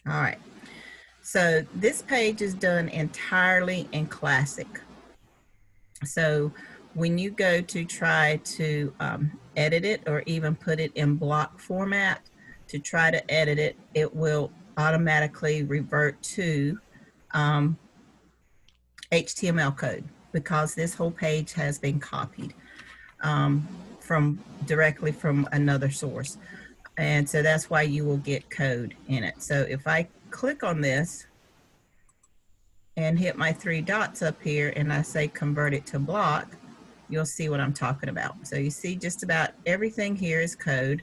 All right. So this page is done entirely in Classic. So when you go to try to edit it or even put it in block format to try to edit it, it will automatically revert to um, HTML code because this whole page has been copied from directly from another source. And so that's why you will get code in it. So if I click on this and hit my three dots up here and I say convert it to block, you'll see what I'm talking about. So you see just about everything here is code,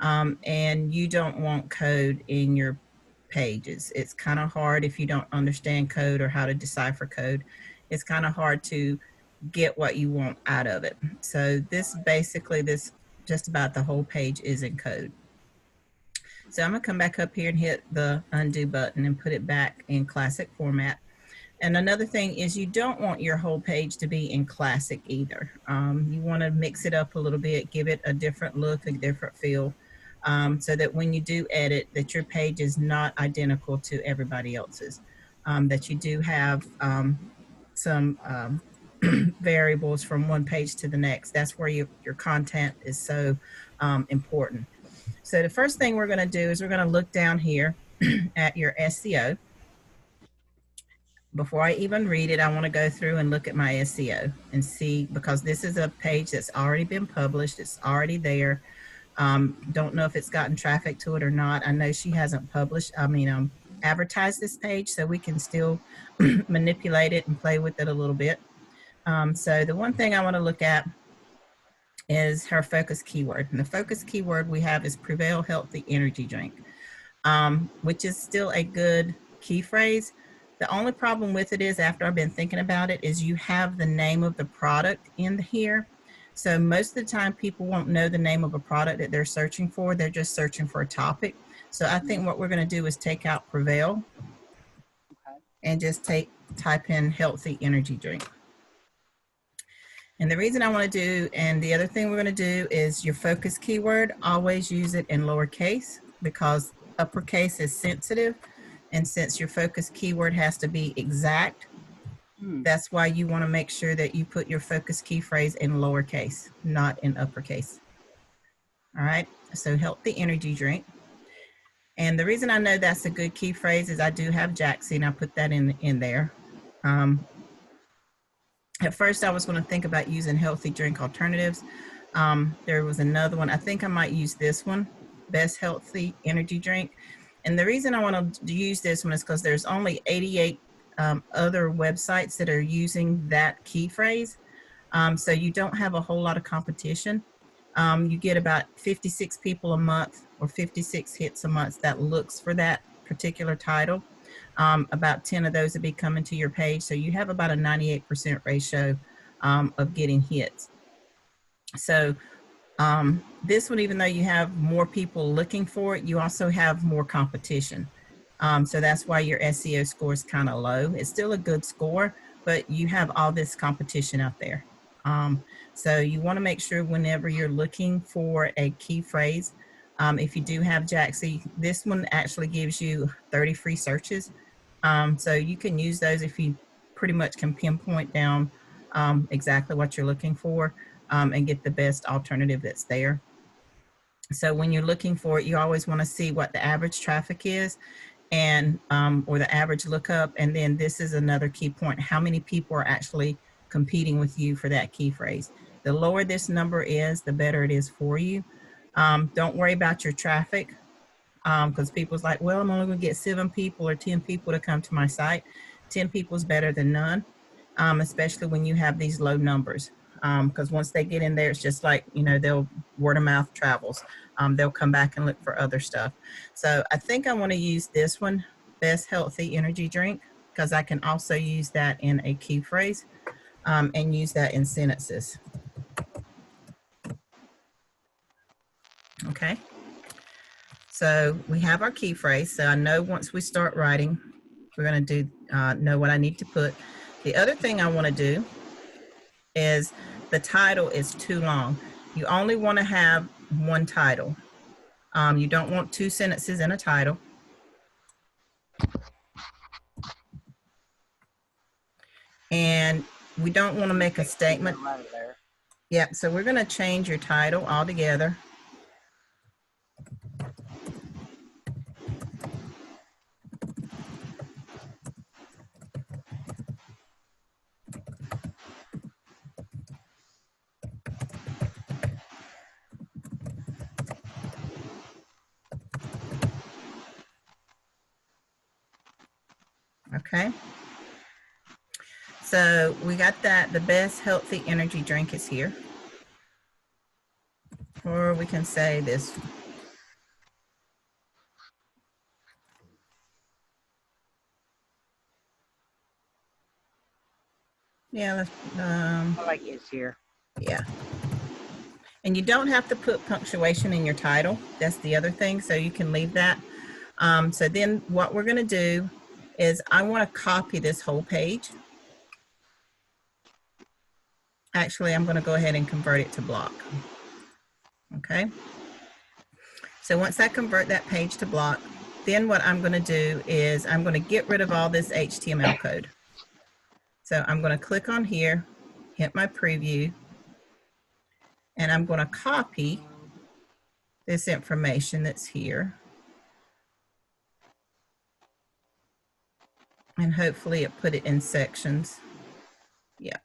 and you don't want code in your pages. It's kind of hard if you don't understand code or how to decipher code. It's kind of hard to get what you want out of it. So this basically, this just about the whole page is in code. So I'm gonna come back up here and hit the undo button and put it back in classic format. And another thing is you don't want your whole page to be in classic either. You want to mix it up a little bit, give it a different look, a different feel, so that when you do edit, that your page is not identical to everybody else's. That you do have some variables from one page to the next. That's where your content is so important. So the first thing we're going to do is we're going to look down here at your SEO. Before I even read it, I want to go through and look at my SEO and see, because this is a page that's already been published. It's already there. Don't know if it's gotten traffic to it or not. I know she hasn't advertised this page, so we can still manipulate it and play with it a little bit. So the one thing I want to look at is her focus keyword. And the focus keyword we have is Prevail Healthy Energy Drink, which is still a good key phrase. The only problem with it is, after I've been thinking about it, is you have the name of the product in here. So most of the time people won't know the name of a product that they're searching for. They're just searching for a topic. So I think what we're going to do is take out Prevail and just type in healthy energy drink. And the reason I want to do, and the other thing we're going to do is your focus keyword, always use it in lowercase because uppercase is sensitive. And since your focus keyword has to be exact, that's why you want to make sure that you put your focus key phrase in lowercase, not in uppercase. All right, so healthy energy drink. And the reason I know that's a good key phrase is I do have Jaxie, and I put that in there. At first, I was going to think about using healthy drink alternatives. There was another one. I think I might use this one, best healthy energy drink. And the reason I want to use this one is because there's only 88 other websites that are using that key phrase. So you don't have a whole lot of competition. You get about 56 people a month or 56 hits a month that looks for that particular title. About 10 of those will be coming to your page. So you have about a 98% ratio of getting hits. So this one, even though you have more people looking for it, you also have more competition. So that's why your SEO score is kind of low. It's still a good score, but you have all this competition out there. So you want to make sure whenever you're looking for a key phrase, if you do have Jaxie, this one actually gives you 30 free searches. So you can use those if you pretty much can pinpoint down exactly what you're looking for and get the best alternative that's there. So when you're looking for it, you always want to see what the average traffic is and or the average lookup. And then this is another key point. How many people are actually competing with you for that key phrase? The lower this number is, the better it is for you. Don't worry about your traffic because people's like, well, I'm only going to get 7 people or 10 people to come to my site. 10 people is better than none, especially when you have these low numbers. Because once they get in there, it's just like, they'll word of mouth travels. They'll come back and look for other stuff. So I think I want to use this one, best healthy energy drink, because I can also use that in a key phrase and use that in sentences. Okay. So we have our key phrase. So I know once we start writing, we're going to know what I need to put. The other thing I want to do is the title is too long. You only want to have one title. You don't want 2 sentences in a title. And we don't want to make a statement. Right there. Yep, so we're going to change your title altogether. Okay. So we got that. The best healthy energy drink is here. Or we can say this. Yeah, let's, I like it's here. yeah. And you don't have to put punctuation in your title. That's the other thing. So you can leave that. So then what we're going to do is I want to copy this whole page. Actually, I'm going to go ahead and convert it to block. Okay. So once I convert that page to block, then what I'm going to do is I'm going to get rid of all this HTML code. So I'm going to click on here, hit my preview, and I'm going to copy this information that's here. And hopefully it put it in sections. Yeah.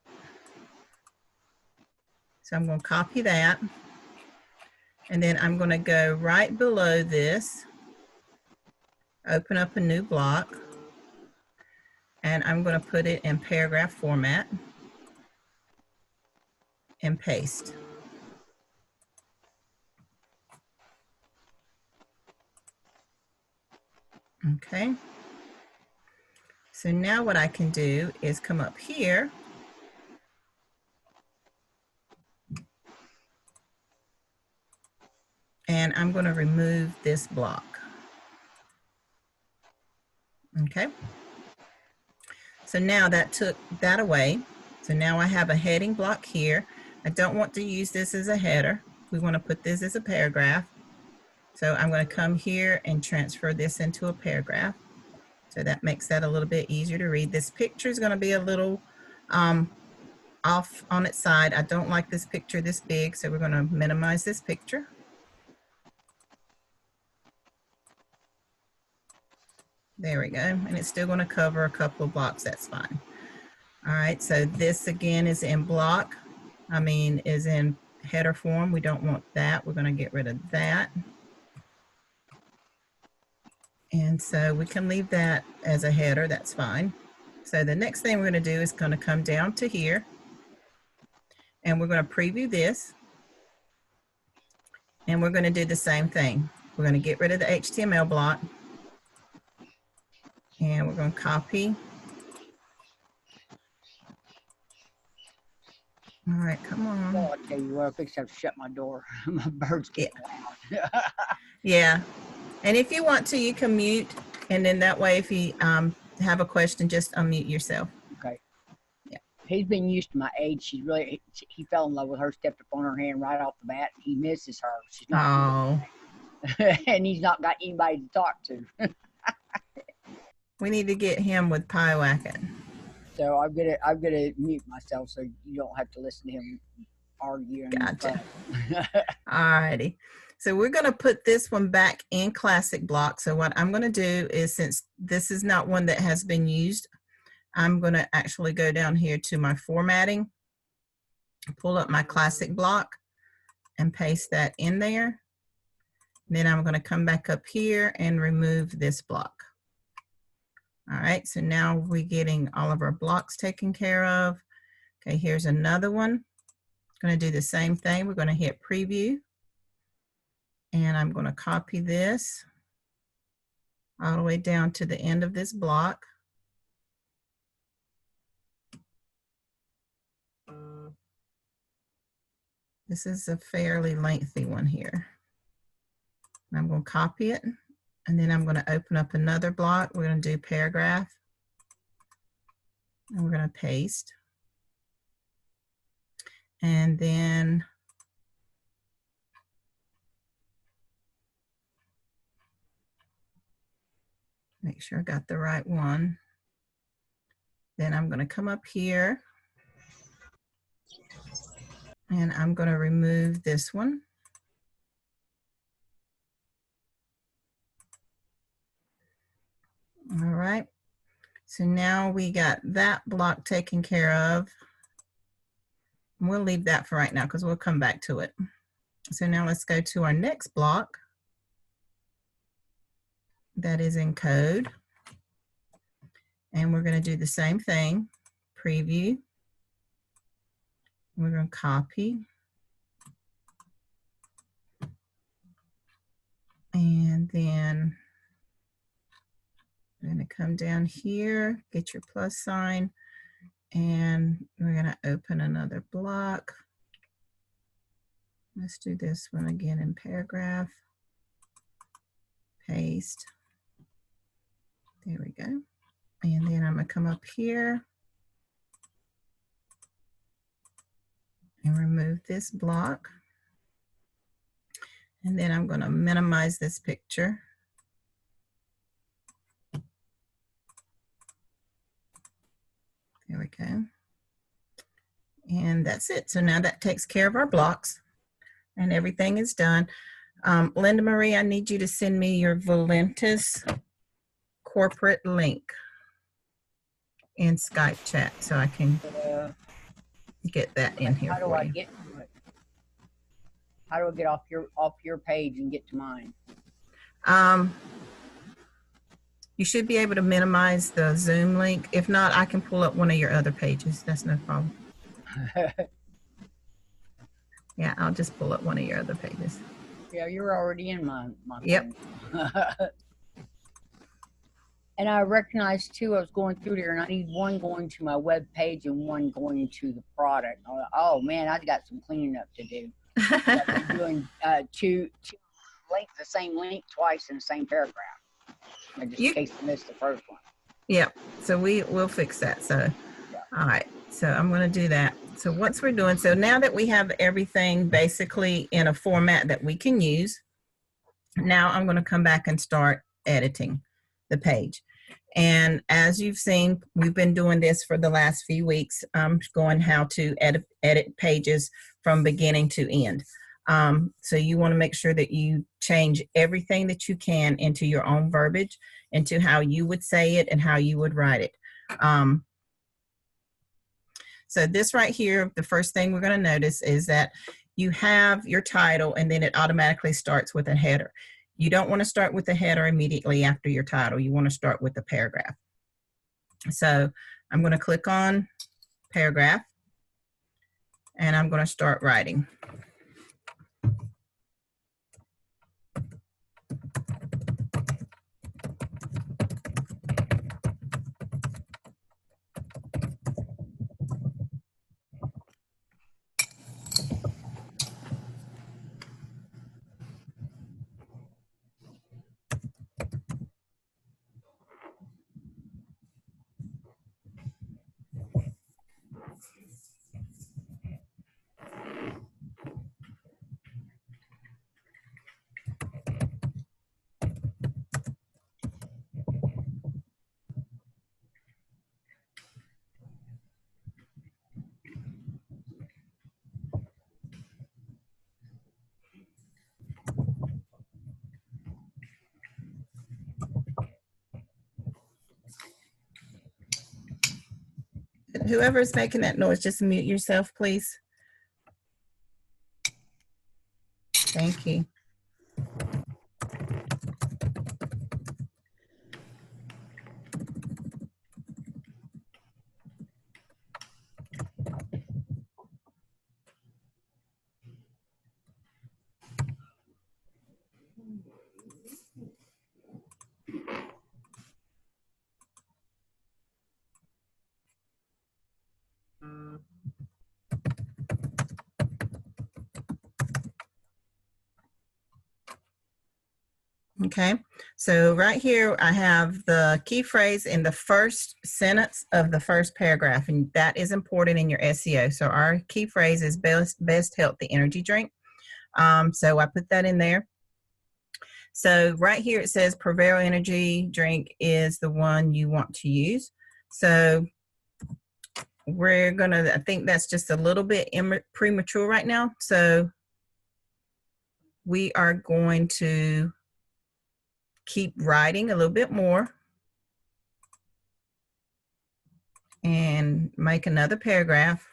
So I'm going to copy that. And then I'm going to go right below this, open up a new block, and I'm going to put it in paragraph format and paste. Okay. So now what I can do is come up here and I'm going to remove this block. Okay. So now that took that away. So now I have a heading block here. I don't want to use this as a header. We want to put this as a paragraph. So I'm going to come here and transfer this into a paragraph. So that makes that a little bit easier to read. This picture is going to be a little off on its side. I don't like this picture this big, so we're going to minimize this picture. There we go. And it's still going to cover a couple of blocks. That's fine. All right. So this again is in block. Is in header form. We don't want that. We're going to get rid of that. And so we can leave that as a header. That's fine. So the next thing we're going to do is going to come down to here. And we're going to preview this. And we're going to do the same thing. We're going to get rid of the HTML block. And we're going to copy. All right, come on. Well, I'll tell you what, I have to shut my door. My birds get loud. Yeah. And if you want to, you can mute. And then that way, if you have a question, just unmute yourself. Okay. Yeah. He's been used to my age. He fell in love with her, stepped up on her hand right off the bat. He misses her. She's not. Oh. And he's not got anybody to talk to. We need to get him with pie whacking. So I'm gonna mute myself so you don't have to listen to him argue. Gotcha. All righty. So we're going to put this one back in classic block. So what I'm going to do is, since this is not one that has been used, I'm going to actually go down here to my formatting, pull up my classic block and paste that in there. Then I'm going to come back up here and remove this block. All right, so now we're getting all of our blocks taken care of. Okay, here's another one. Going to do the same thing. We're going to hit preview. And I'm going to copy this all the way down to the end of this block. This is a fairly lengthy one here. And I'm going to copy it. And then I'm going to open up another block. We're going to do paragraph. And we're going to paste. And then Make sure I got the right one. Then I'm going to come up here and I'm going to remove this one. All right. So now we got that block taken care of. We'll leave that for right now because we'll come back to it. So now let's go to our next block that is in code. And we're going to do the same thing. Preview. We're going to copy. And then we're going to come down here, get your plus sign, and we're going to open another block. Let's do this one again in paragraph. Paste. There we go. And then I'm going to come up here and remove this block. And then I'm going to minimize this picture. There we go. And that's it. So now that takes care of our blocks and everything is done. Linda Marie, I need you to send me your Valentis corporate link in Skype chat so I can get that in here. How do I get to it? How do I get off your page and get to mine? You should be able to minimize the Zoom link. If not, I can pull up one of your other pages. That's no problem. Yeah, I'll just pull up one of your other pages. Yeah, you're already in my Yep. And I recognized too, I was going through there and I need one going to my web page and one going to the product. Oh man, I've got some cleaning up to do. I've been doing two links, the same link twice in the same paragraph. Just in case I missed the first one. Yep. So we'll fix that. So, yeah. All right. So I'm going to do that. So once we're doing, so now that we have everything basically in a format that we can use, now I'm going to come back and start editing the page. And as you've seen, we've been doing this for the last few weeks, going how to edit pages from beginning to end. So you want to make sure that you change everything that you can into your own verbiage, into how you would say it and how you would write it. So this right here, the first thing we're going to notice is that you have your title and then it automatically starts with a header. You don't want to start with the header immediately after your title. You want to start with the paragraph. So I'm going to click on paragraph and I'm going to start writing. Whoever's making that noise, just mute yourself, please. Thank you. Okay, so right here I have the key phrase in the first sentence of the first paragraph, and that is important in your SEO. So our key phrase is best healthy energy drink. So I put that in there. So right here it says Prevail Energy drink is the one you want to use. So we're gonna, I think that's just a little bit premature right now. So we are going to keep writing a little bit more and make another paragraph.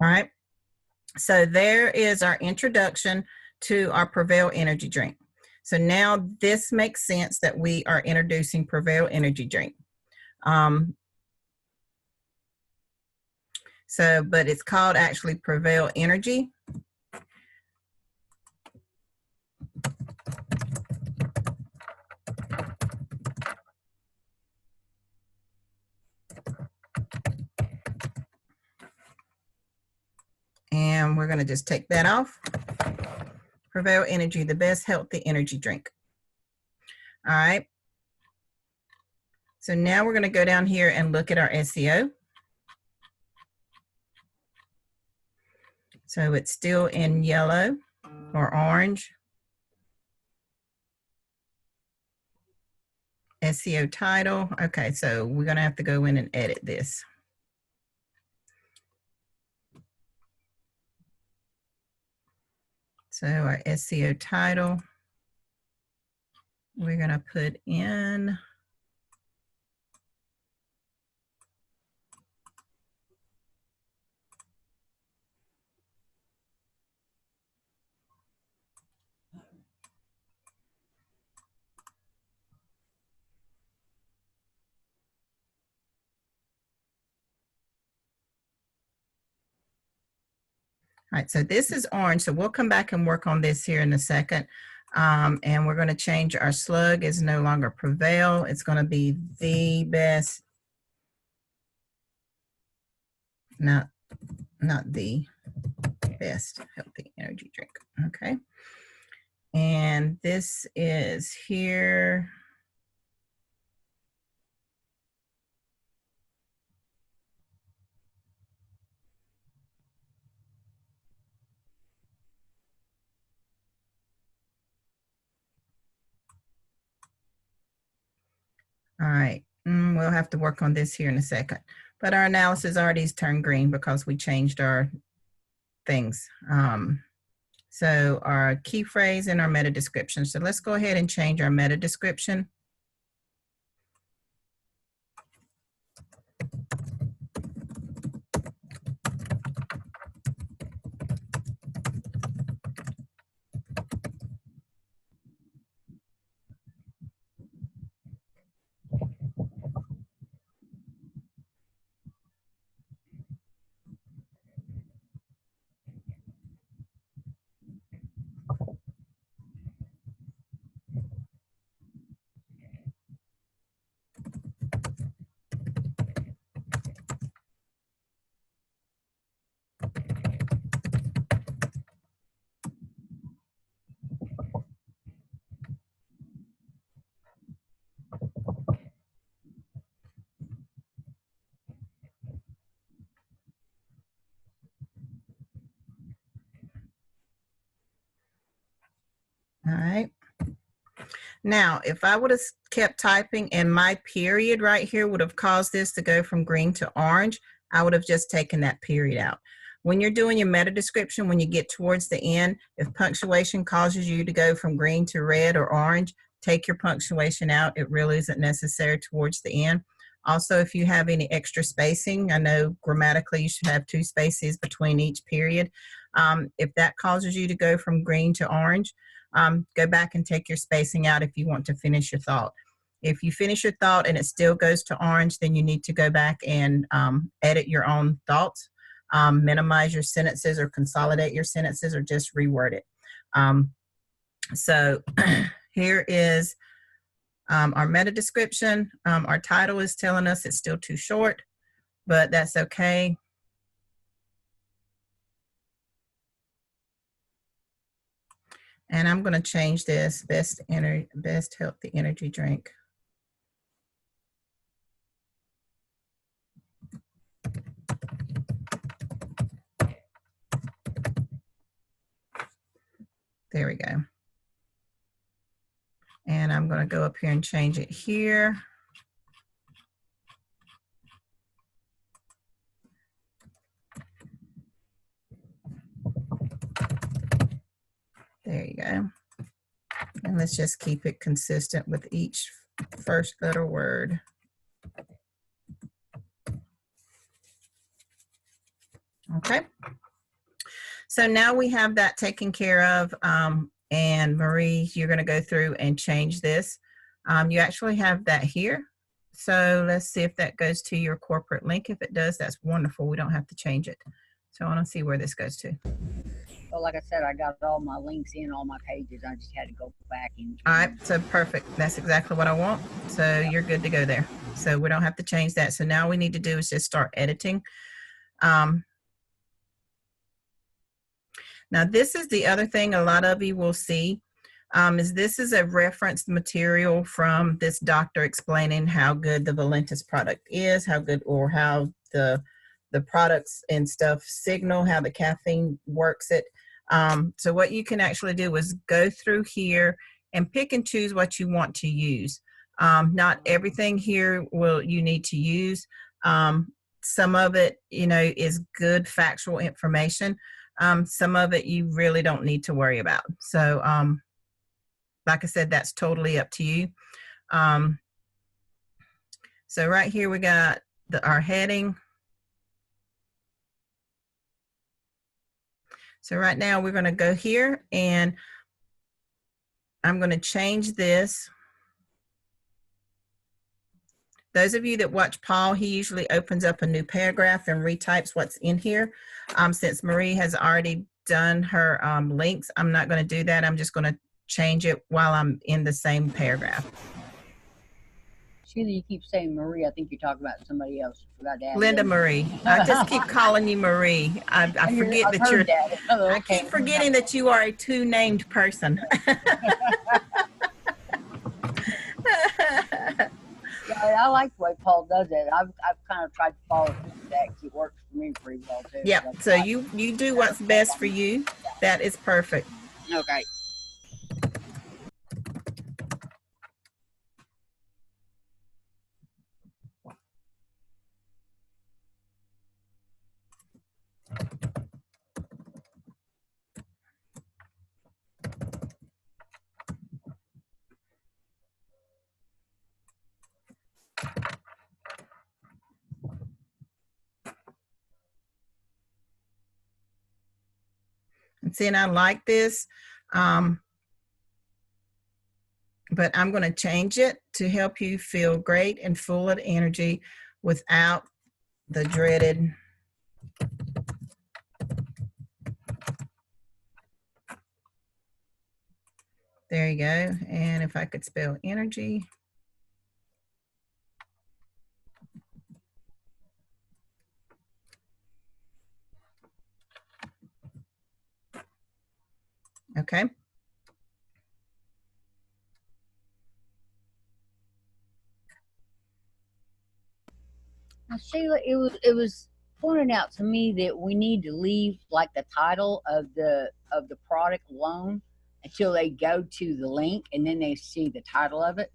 All right. So there is our introduction to our Prevail Energy drink. So now this makes sense that we are introducing Prevail Energy drink. But it's called actually Prevail Energy. And we're going to just take that off. Prevail Energy, the best healthy energy drink. All right. So now we're going to go down here and look at our SEO. So it's still in yellow or orange. SEO title. Okay, so we're going to have to go in and edit this. So our SEO title, we're going to put in All right, so this is orange, so we'll come back and work on this here in a second. And we're going to change our slug is no longer prevail. It's going to be the best, not the best healthy energy drink. Okay. And this is here. All right, we'll have to work on this here in a second. But our analysis already has turned green because we changed our things. So our key phrase and our meta description. So let's go ahead and change our meta description. All right. Now, if I would have kept typing and my period right here would have caused this to go from green to orange, I would have just taken that period out. When you're doing your meta description, when you get towards the end, if punctuation causes you to go from green to red or orange, take your punctuation out. It really isn't necessary towards the end. Also, if you have any extra spacing, I know grammatically you should have 2 spaces between each period. If that causes you to go from green to orange, go back and take your spacing out if you want to finish your thought. If you finish your thought and it still goes to orange, then you need to go back and edit your own thoughts, minimize your sentences or consolidate your sentences or just reword it. So here is our meta description. Our title is telling us it's still too short, but that's okay. And I'm going to change this best healthy energy drink. There we go. And I'm going to go up here and change it here. There you go. And let's just keep it consistent with each first letter word. Okay. So now we have that taken care of. And Marie, you're going to go through and change this. You actually have that here. So let's see if that goes to your corporate link. If it does, that's wonderful. We don't have to change it. So I want to see where this goes to. Well, like I said, I got all my links in all my pages. I just had to go back and. All right, so perfect. That's exactly what I want. So you're good to go there. So we don't have to change that. So now we need to do is just start editing. Now, this is the other thing a lot of you will see, is this is a referenced material from this doctor explaining how good the Valentis product is, how good or how the products and stuff signal how the caffeine works it. So what you can actually do is go through here and pick and choose what you want to use. Not everything here will you need to use. Some of it, you know, is good factual information. Some of it you really don't need to worry about. So, like I said, that's totally up to you. So right here we got our heading. So right now we're going to go here and I'm going to change this. those of you that watch Paul, he usually opens up a new paragraph and retypes what's in here. Since Marie has already done her links, I'm not going to do that. I'm just going to change it while I'm in the same paragraph. Sheila, you keep saying Marie. I think you're talking about somebody else. Forgot to add Linda Marie. I just keep calling you Marie. I forget that you're. That. Oh, okay. I keep forgetting that you are a two-named person. Yeah, I like the way Paul does it. I've kind of tried to follow that because it works for me pretty well too. Yep. So you do what's best for you. That is perfect. Okay. And see, and I like this, but I'm going to change it to help you feel great and full of energy without the dreaded. There you go. And if I could spell energy. Okay. Now, Sheila, it was pointed out to me that we need to leave like the title of the product alone until they go to the link and then they see the title of it.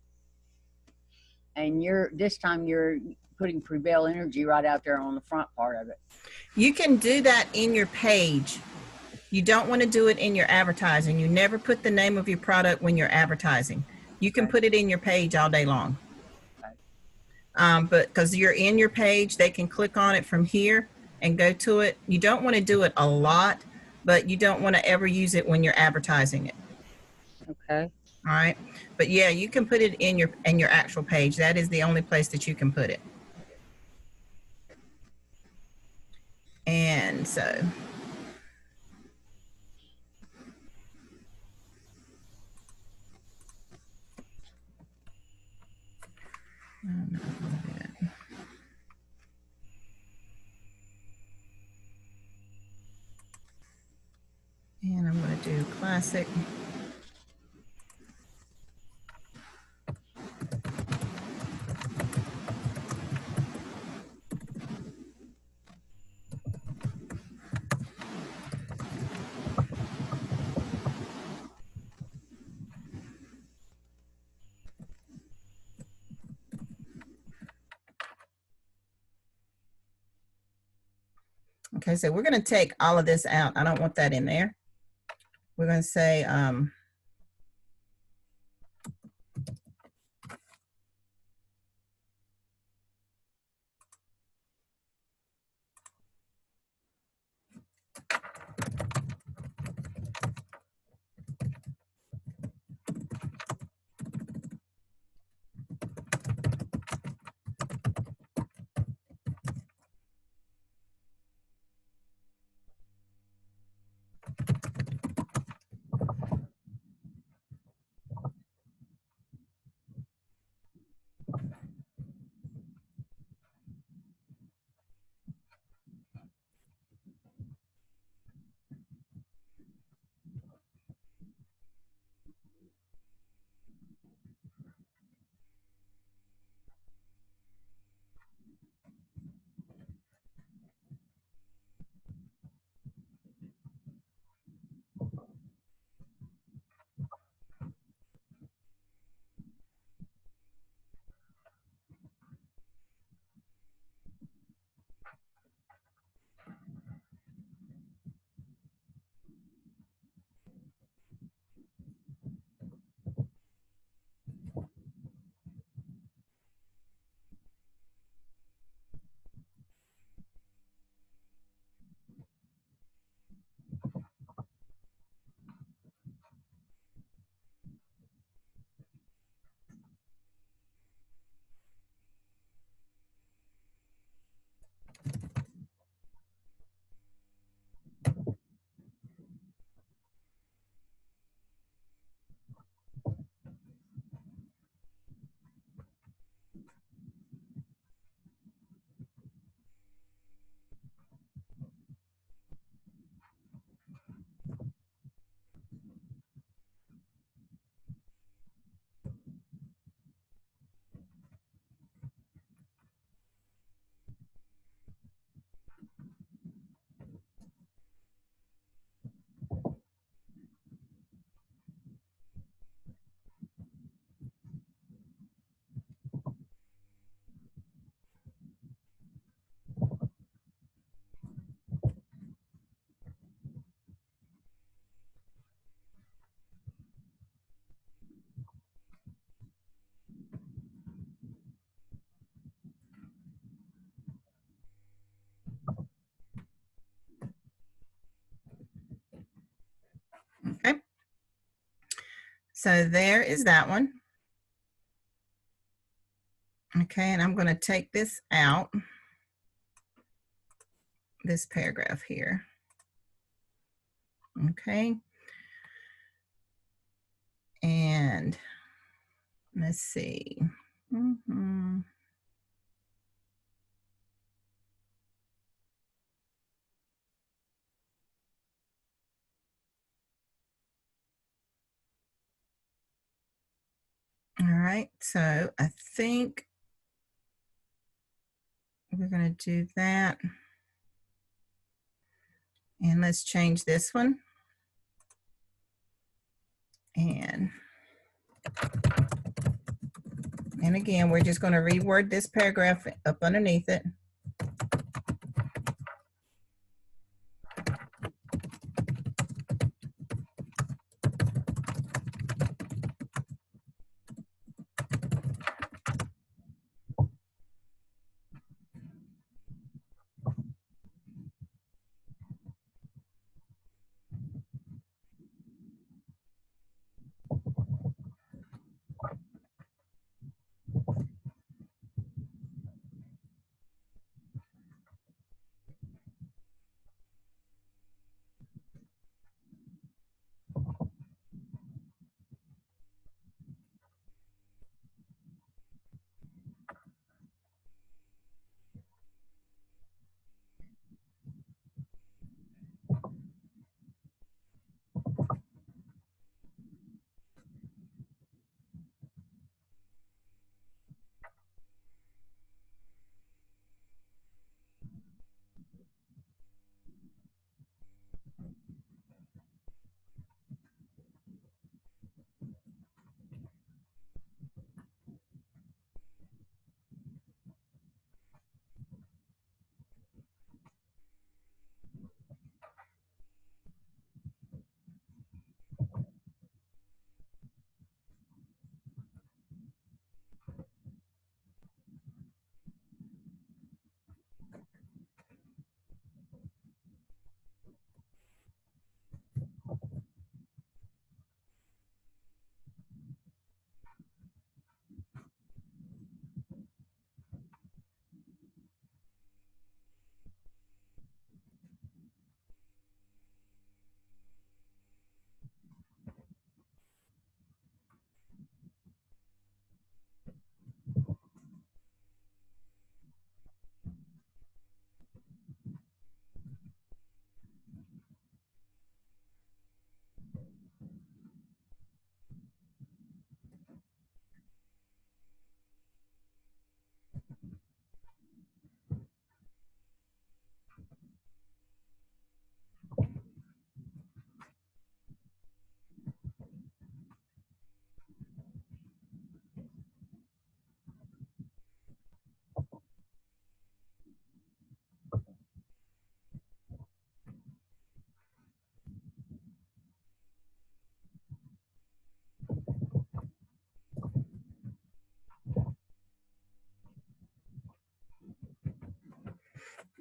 And this time you're putting Prevail Energy right out there on the front part of it. You can do that in your page. You don't want to do it in your advertising. You never put the name of your product when you're advertising. You can put it in your page all day long. But because you're in your page, they can click on it from here and go to it. You don't want to do it a lot, but you don't want to ever use it when you're advertising it. Okay. All right. But yeah, you can put it in your actual page. That is the only place that you can put it. And so and I'm going to do classic. Okay, so we're going to take all of this out. I don't want that in there. We're going to say, Okay. So there is that one. Okay, and I'm going to take this out, this paragraph here. Okay. And let's see. All right, so I think we're going to do that. And let's change this one. And again, we're just going to reword this paragraph up underneath it.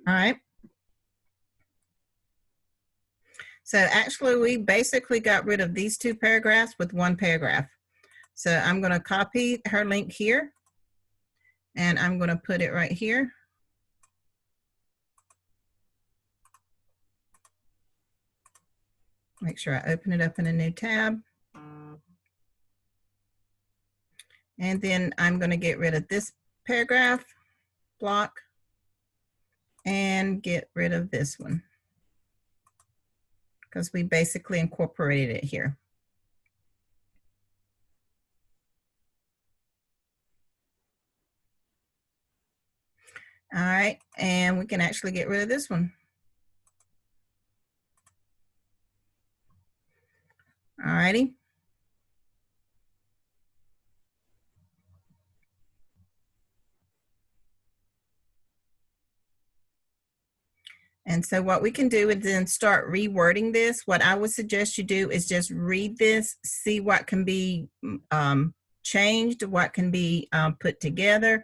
All right. So actually, we basically got rid of these two paragraphs with one paragraph. So I'm going to copy her link here, and I'm going to put it right here. Make sure I open it up in a new tab. And then I'm going to get rid of this paragraph block and get rid of this one, because we basically incorporated it here. All right, and we can actually get rid of this one. All righty. And so what we can do is then start rewording this. What I would suggest you do is just read this, see what can be changed, what can be put together,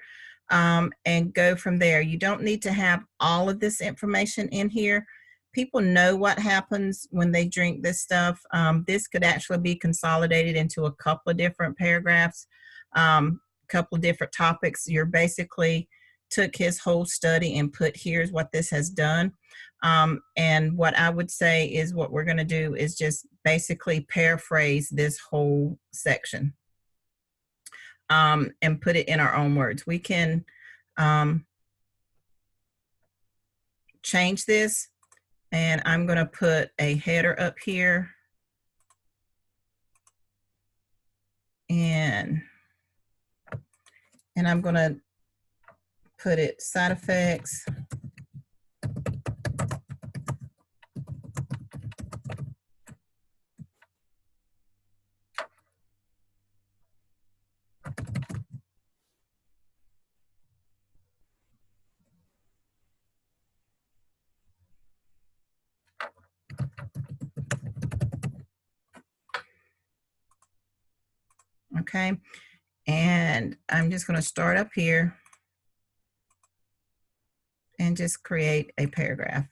and go from there. You don't need to have all of this information in here, people know what happens when they drink this stuff. This could actually be consolidated into a couple of different paragraphs, couple of different topics. You're basically took his whole study and put, here's what this has done. And what I would say is what we're going to do is just basically paraphrase this whole section, and put it in our own words. We can change this, and I'm going to put a header up here, and I'm going to put it side effects. Okay, and I'm just going to start up here and just create a paragraph.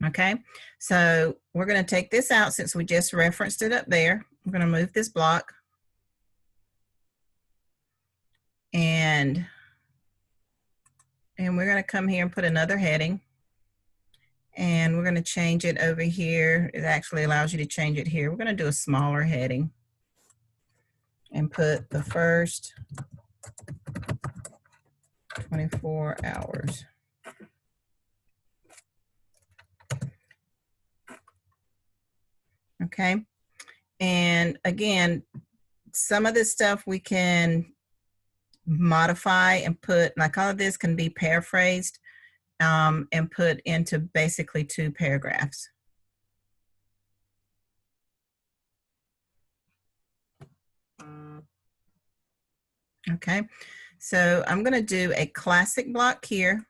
Okay, so we're going to take this out since we just referenced it up there. We're going to move this block, and we're going to come here and put another heading, and we're going to change it over here. It actually allows you to change it here. We're going to do a smaller heading and put the first 24 hours. Okay, and again, some of this stuff we can modify and put, like all of this can be paraphrased, and put into basically 2 paragraphs. Okay, so I'm going to do a classic block here.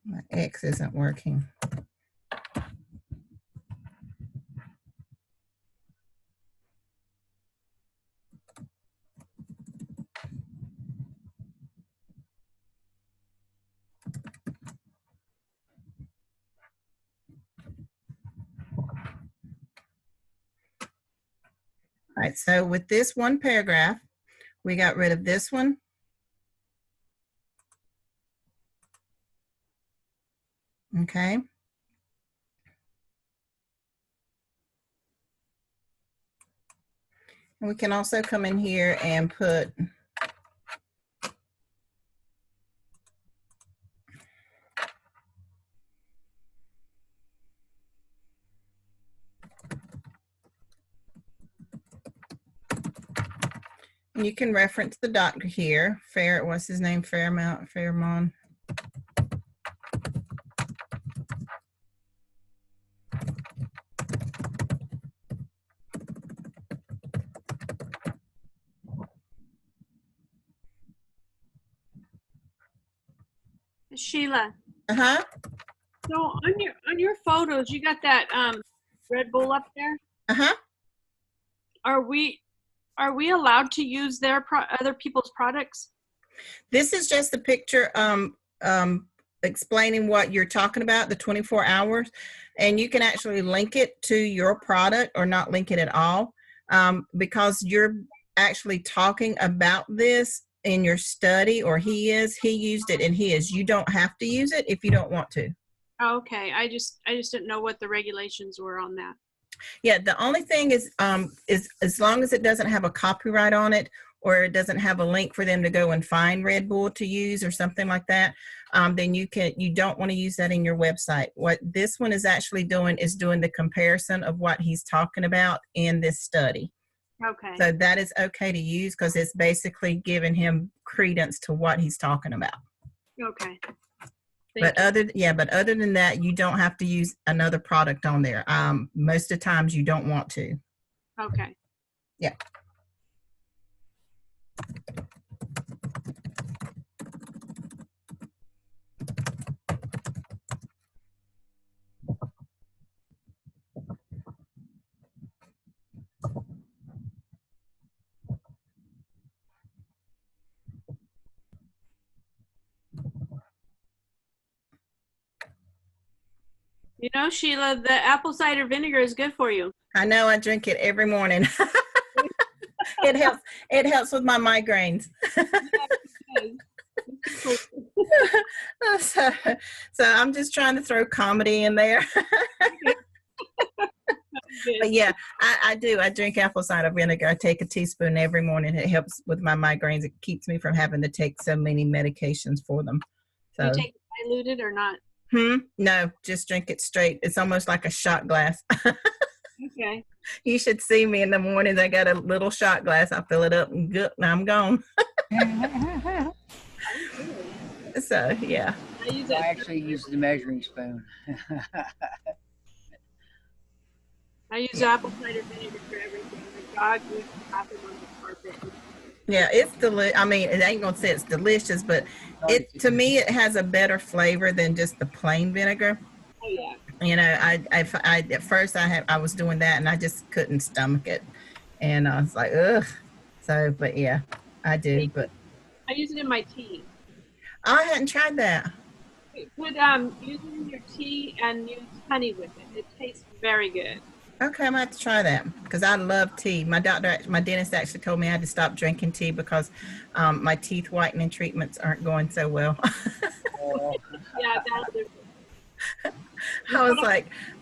My X isn't working. All right, so with this one paragraph, we got rid of this one. Okay. And we can also come in here and put and you can reference the doctor here. What's his name? Fairmont. Sheila. Uh-huh. So on your photos, you got that Red Bull up there. Uh-huh. Are we allowed to use their other people's products? This is just a picture explaining what you're talking about, the 24 hours, and you can actually link it to your product or not link it at all, because you're actually talking about this in your study, or he used it in his. You don't have to use it if you don't want to. Oh, okay. I just didn't know what the regulations were on that. Yeah, the only thing is as long as it doesn't have a copyright on it, or it doesn't have a link for them to go and find Red Bull to use or something like that, then you don't want to use that in your website. What this one is actually doing is doing the comparison of what he's talking about in this study. Okay. So that is okay to use because it's basically giving him credence to what he's talking about. Okay. But other than that, you don't have to use another product on there. Most of the times you don't want to. Okay. Yeah. You know, Sheila, the apple cider vinegar is good for you. I know, I drink it every morning. It helps with my migraines. so I'm just trying to throw comedy in there. But yeah, I do. I drink apple cider vinegar. I take a teaspoon every morning. It helps with my migraines. It keeps me from having to take so many medications for them. So, you take it diluted or not? No, just drink it straight. It's almost like a shot glass. Okay. You should see me in the mornings. I got a little shot glass. I fill it up and good. I'm gone. So yeah. I actually use the measuring spoon. I use apple cider vinegar for everything. My dog used to have it on the carpet. Yeah, it's delicious. I mean, it ain't gonna say it's delicious, but to me it has a better flavor than just the plain vinegar. Oh yeah. You know, I at first I was doing that and I just couldn't stomach it, and I was like, ugh. So, but yeah, I do. But I use it in my tea. I hadn't tried that. Put use it in your tea and use honey with it. It tastes very good. Okay, I'm gonna have to try that because I love tea. My dentist actually told me I had to stop drinking tea because my teeth whitening treatments aren't going so well. Yeah, that'll do. I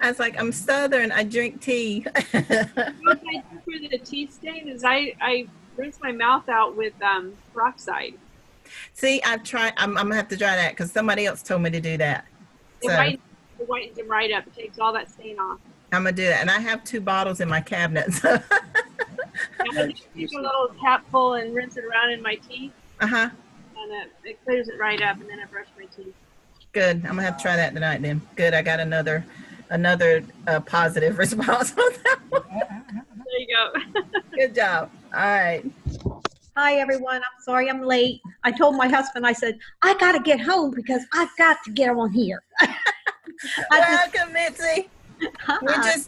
was like, I'm Southern. I drink tea. What I do for the tea stain is I rinse my mouth out with peroxide. See, I've tried. I'm gonna have to try that because somebody else told me to do that. So It whitens them right up. It takes all that stain off. I'm gonna do that, and I have 2 bottles in my cabinet. So. I just take a little tapful and rinse it around in my teeth. And it clears it right up, and then I brush my teeth. Good. I'm gonna have to try that tonight then. Good. I got another positive response on that one. There you go. Good job. All right. Hi, everyone. I'm sorry I'm late. I told my husband, I said, I got to get home because I've got to get on here. Welcome, Mitzi.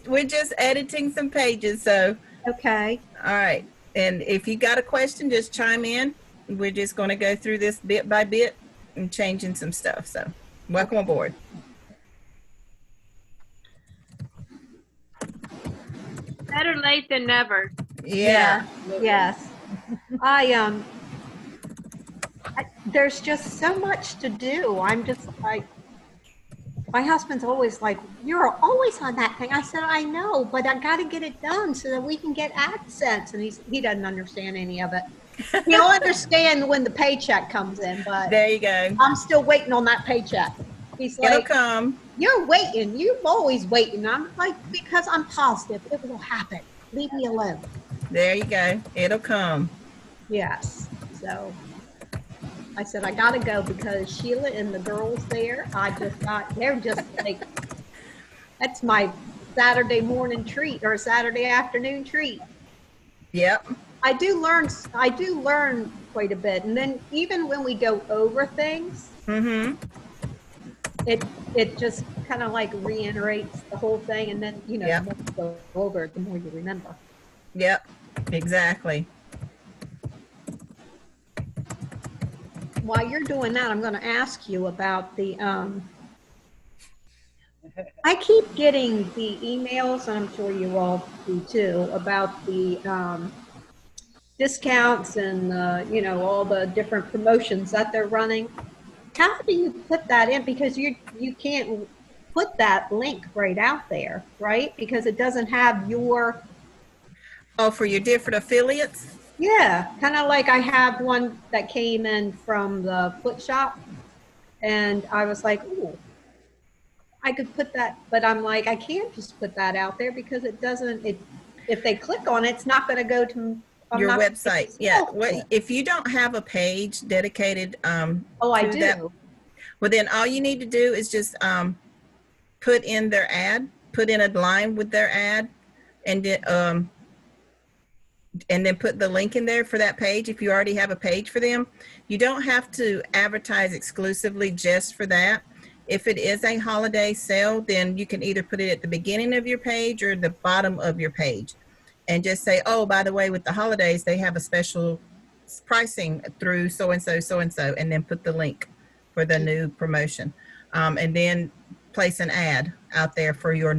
We're just editing some pages, so. Okay. All right. And if you got a question, just chime in. We're just going to go through this bit by bit and changing some stuff. So welcome aboard. Better late than never. Yeah. Yes. There's just so much to do. I'm just like, my husband's always like, "You're always on that thing." I said, "I know, but I got to get it done so that we can get AdSense." And he doesn't understand any of it. He'll understand when the paycheck comes in, but There you go. I'm still waiting on that paycheck. He's It'll like, come. "You're waiting. You've always waiting." I'm like, "Because I'm positive it will happen. Leave me alone." There you go. It'll come. Yes. So I said, "I got to go because Sheila and the girls there, they're just like, that's my Saturday morning treat or Saturday afternoon treat." Yep. I do learn quite a bit. And then even when we go over things, Mm-hmm. it just kind of like reiterates the whole thing. And then, Yep. the more you go over it, the more you remember. Yep. Exactly. While you're doing that, I'm going to ask you about I keep getting the emails, and I'm sure you all do too, about the discounts and all the different promotions that they're running. How do you put that in? Because you can't put that link right out there, right? Because it doesn't have your, Oh, for your different affiliates? yeah, kind of like I have one that came in from the foot shop, and I was like, "Ooh, I could put that," but I'm like, I can't just put that out there because it doesn't, if they click on it, it's not going to go to Your website. Yeah. What if you don't have a page dedicated Oh, I to that? do. Well, then all you need to do is just put in their ad, put in a line with their ad, and then put the link in there for that page. If you already have a page for them, you don't have to advertise exclusively just for that. If it is a holiday sale, then you can either put it at the beginning of your page or the bottom of your page, and just say, "Oh, by the way, with the holidays, they have a special pricing through so and so, so and so," and then put the link for the new promotion, and then place an ad out there for your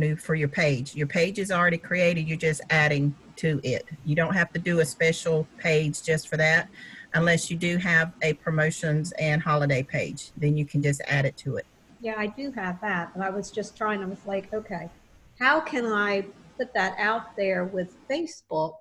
page. Your page is already created. You're just adding to it. You don't have to do a special page just for that, unless you do have a promotions and holiday page. Then you can just add it to it. Yeah, I do have that, but I was like, okay, how can I put that out there with Facebook?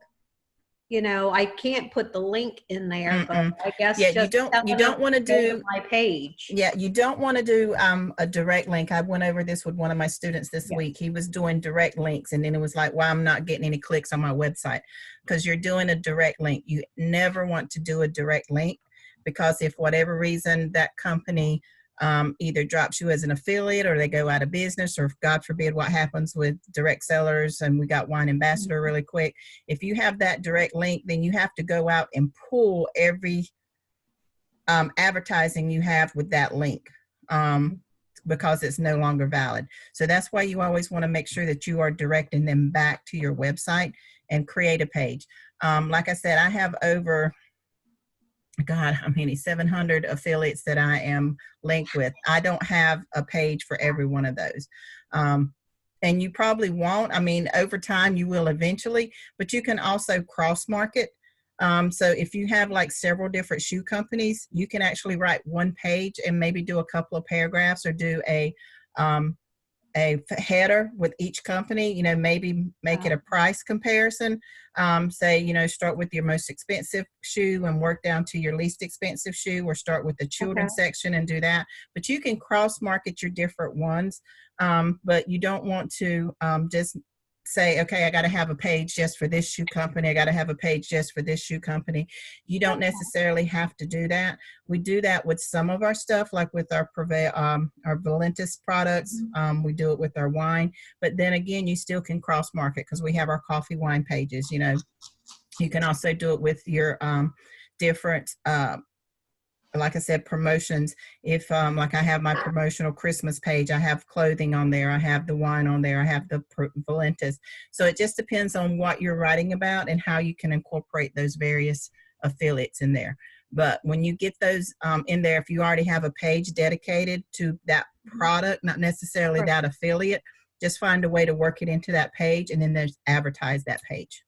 I can't put the link in there, but I guess Yeah, you just don't want to do my page. Yeah, you don't want to do a direct link. I went over this with one of my students this week. He was doing direct links, and then it was like, "Well, I'm not getting any clicks on my website," because you're doing a direct link. You never want to do a direct link, because if whatever reason that company either drops you as an affiliate, or they go out of business, or God forbid what happens with direct sellers, and we got Wine Ambassador really quick. If you have that direct link, then you have to go out and pull every advertising you have with that link, because it's no longer valid. So that's why you always want to make sure that you are directing them back to your website and create a page. Like I said, I have over, God, how many, 700 affiliates that I am linked with. I don't have a page for every one of those. And you probably won't. I mean, over time you will eventually, but you can also cross market. So if you have like several different shoe companies, you can actually write one page and maybe do a couple of paragraphs, or do a header with each company, maybe make it a price comparison. Say, start with your most expensive shoe and work down to your least expensive shoe, or start with the children's section and do that. But you can cross market your different ones. But you don't want to just say, "Okay, I got to have a page just for this shoe company. I got to have a page just for this shoe company." You don't necessarily have to do that. We do that with some of our stuff, like with our Valentis products. We do it with our wine, but then again, you still can cross market, because we have our coffee wine pages. You can also do it with your different like I said, promotions. If like I have my promotional Christmas page, I have clothing on there, I have the wine on there, I have the Valentis. So it just depends on what you're writing about and how you can incorporate those various affiliates in there. But when you get those in there, if you already have a page dedicated to that product, not necessarily that affiliate, just find a way to work it into that page, and then there's advertise that page.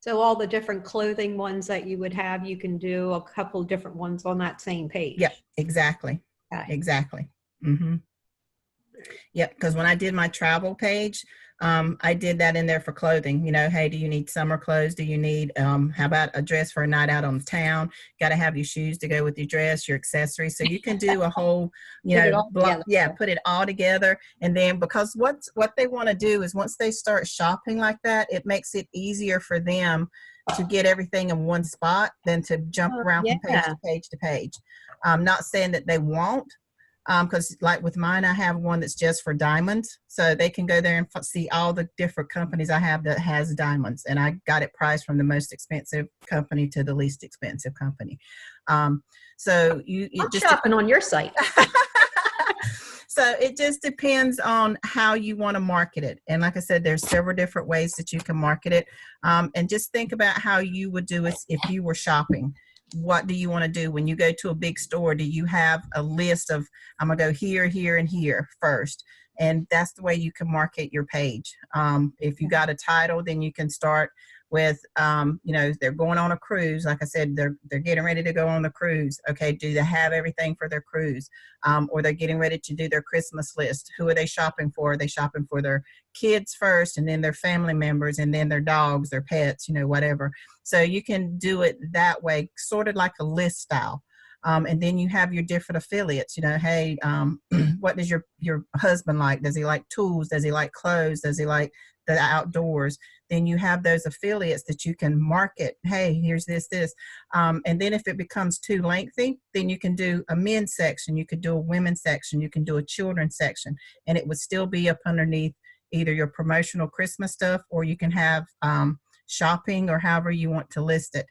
So all the different clothing ones that you would have, you can do a couple different ones on that same page. Yep, exactly. Okay. Exactly. Mm-hmm. Yep, because when I did my travel page, I did that in there for clothing. You know, hey, do you need summer clothes? Do you need, how about a dress for a night out on the town? Got to have your shoes to go with your dress, your accessories. So you can do a whole, you Put it know, all block, together. yeah, put it all together. And then because what they want to do is once they start shopping like that, it makes it easier for them to get everything in one spot than to jump around from page Yeah. to page to page. I'm not saying that they won't, because like with mine, I have one that's just for diamonds, so they can go there and see all the different companies I have that has diamonds, and I got it priced from the most expensive company to the least expensive company. So I'm shopping on your site. So it just depends on how you want to market it. And like I said, there's several different ways that you can market it. And just think about how you would do it if you were shopping. What do you want to do when you go to a big store? Do you have a list of, I'm going to go here, here, and here first? And that's the way you can market your page. If you got a title, then you can start with, you know, they're going on a cruise. Like I said, they're getting ready to go on the cruise. Okay, do they have everything for their cruise? Or they're getting ready to do their Christmas list. Who are they shopping for? Are they shopping for their kids first, and then their family members, and then their dogs, their pets, you know, whatever. So you can do it that way, sort of like a list style. And then you have your different affiliates. You know, hey, what does your husband like? Does he like tools? Does he like clothes? Does he like the outdoors? Then you have those affiliates that you can market. Hey, here's this. And then if it becomes too lengthy, then you can do a men's section. You could do a women's section. You can do a children's section. And it would still be up underneath either your promotional Christmas stuff, or you can have shopping, or however you want to list it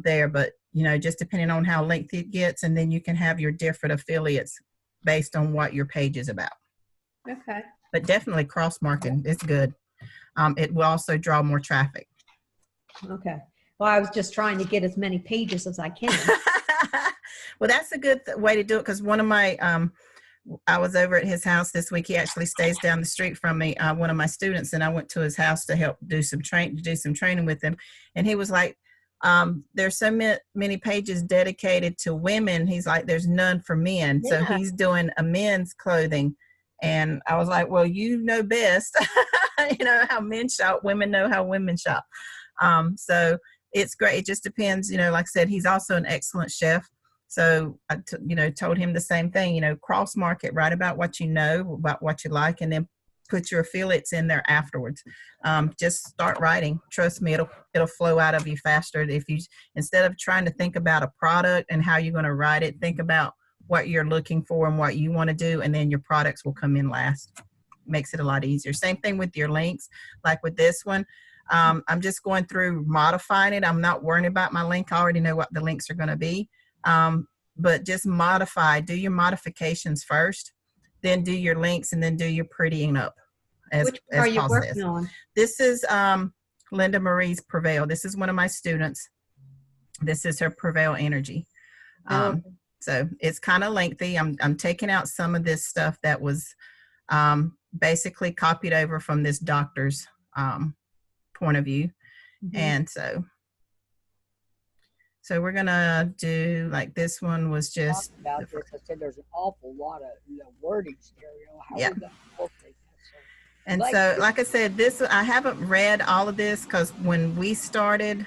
there. But, you know, just depending on how lengthy it gets, and then you can have your different affiliates based on what your page is about. Okay. But definitely cross-marketing is good. It will also draw more traffic. Okay. Well, I was just trying to get as many pages as I can. Well, that's a good way to do it, because one of my, I was over at his house this week. He actually stays down the street from me, one of my students, and I went to his house to help do some training with him. And he was like, there's so many pages dedicated to women. He's like, there's none for men. Yeah. So he's doing a men's clothing. And I was like, well, you know best. You know how men shop, women know how women shop. So it's great. It just depends, you know, like I said, he's also an excellent chef. So I, you know, told him the same thing, you know, cross market, write about what you know, about what you like, and then put your affiliates in there afterwards. Just start writing. Trust me, it'll flow out of you faster. If you, instead of trying to think about a product and how you're going to write it, think about what you're looking for and what you want to do, and then your products will come in last. Makes it a lot easier. Same thing with your links. Like with this one, I'm just going through modifying it. I'm not worrying about my link. I already know what the links are going to be. But just modify, do your modifications first, then do your links, and then do your prettying up. Which are you working on? This is Linda Marie's Prevail. This is one of my students. This is her Prevail Energy. So it's kind of lengthy. I'm taking out some of this stuff that was basically copied over from this doctor's point of view. Mm-hmm. And so we're gonna do, like, this one was just about this. I said there's an awful lot of wording stereo. How would that incorporate that? And so, like I said, this, I haven't read all of this, because when we started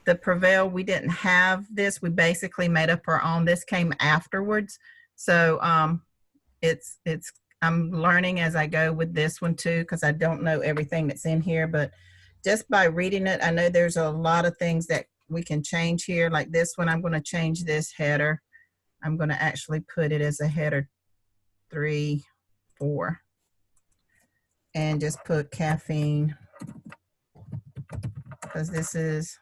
the Prevail, we didn't have this. We basically made up our own. This came afterwards. So it's I'm learning as I go with this one too, because I don't know everything that's in here. But just by reading it, I know there's a lot of things that we can change here. Like this one, I'm going to change this header. I'm going to actually put it as a header 3, 4. And just put caffeine, because this is,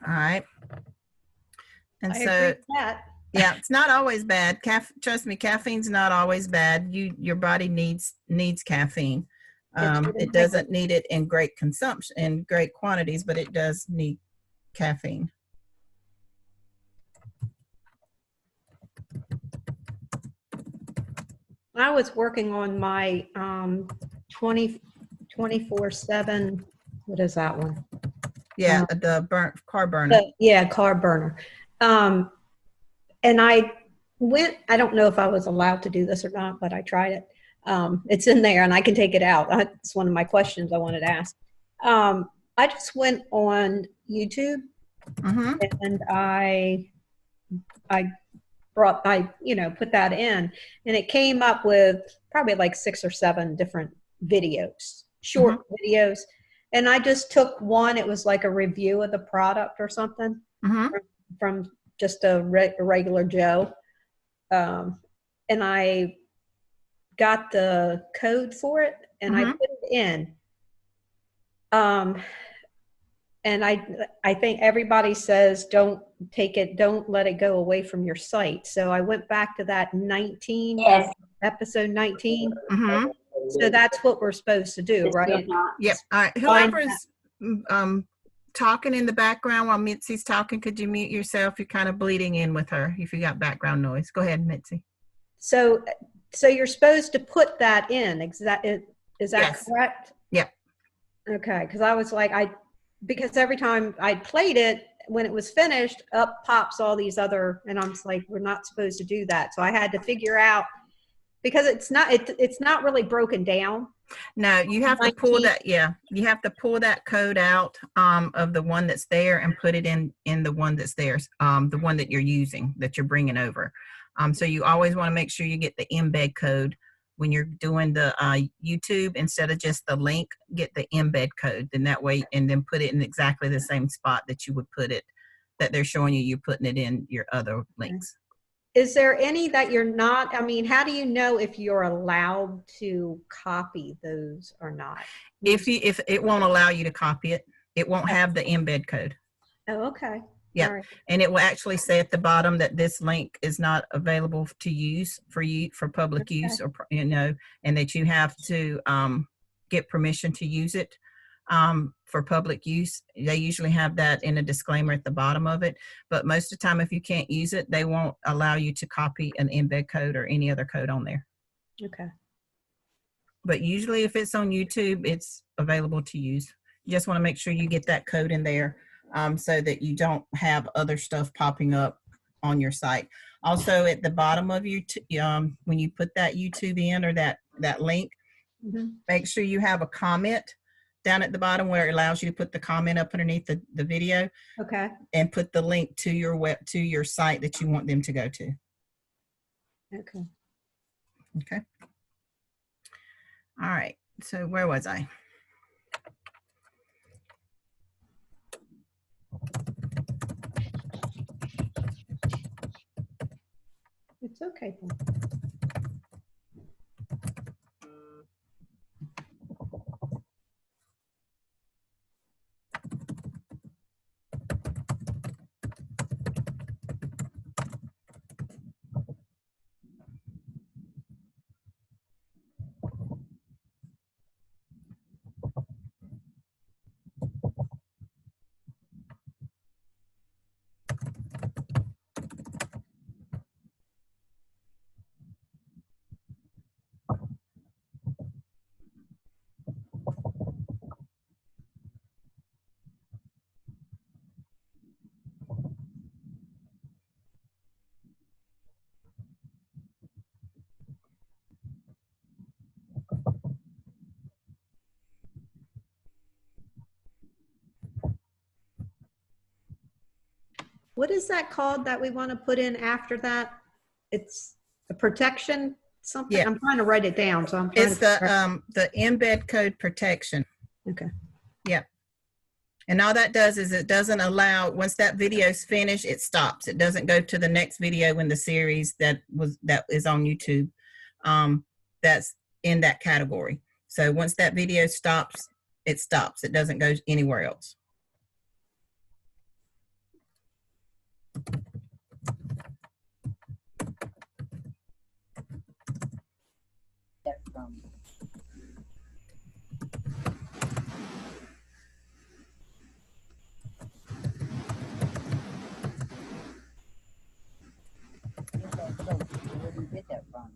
all right. And I agree with that. Yeah, it's not always bad. Trust me, caffeine's not always bad. Your body needs caffeine. It doesn't need it in great consumption, in great quantities, but it does need caffeine. I was working on my 24/7. What is that one? Yeah, the car burner. Yeah, car burner. And I went, I don't know if I was allowed to do this or not, but I tried it. It's in there and I can take it out. It's one of my questions I wanted to ask. I just went on YouTube and I put that in and it came up with probably like 6 or 7 different videos, short videos. And I just took one, it was like a review of the product or something from just a regular Joe. And I got the code for it and I put it in. And I think everybody says, don't let it go away from your site. So I went back to that 19, episode 19. So that's what we're supposed to do, right? Yep. All right. Whoever's talking in the background while Mitzi's talking, could you mute yourself? You're kind of bleeding in with her if you got background noise. Go ahead, Mitzi. So you're supposed to put that in. Is that yes. Correct? Yeah. Okay. Because I was like, because every time I played it, when it was finished, up pops all these other, and I'm just like, we're not supposed to do that. So I had to figure out, because it's not really broken down. No, you have to pull that. Yeah, you have to pull that code out of the one that's there and put it in the one that's there, the one that you're using, that you're bringing over. So you always want to make sure you get the embed code when you're doing the YouTube. Instead of just the link, get the embed code. Then that way, and then put it in exactly the same spot that you would put it, that they're showing you. You're putting it in your other links. Is there any that you're not? I mean, how do you know if you're allowed to copy those or not? If it won't allow you to copy it, it won't have the embed code. Oh, okay. Yeah, right. And it will actually say at the bottom that this link is not available to use for public use, or and that you have to get permission to use it for public use. They usually have that in a disclaimer at the bottom of it, but most of the time if you can't use it, they won't allow you to copy an embed code or any other code on there. Okay. But usually if it's on YouTube, it's available to use. You just want to make sure you get that code in there so that you don't have other stuff popping up on your site. Also at the bottom of your when you put that YouTube in, or that link, make sure you have a comment down at the bottom where it allows you to put the comment up underneath the video. Okay. And put the link to your site that you want them to go to. Okay. Okay. All right. So where was I? It's okay. What is that called that we want to put in after that? It's a protection something. Yeah. I'm trying to write it down, so I'm trying it's the embed code protection. Okay. Yeah. And all that does is it doesn't allow, once that video is finished, it stops. It doesn't go to the next video in the series that is on YouTube. That's in that category. So once that video stops, it stops. It doesn't go anywhere else. Where do you get that from?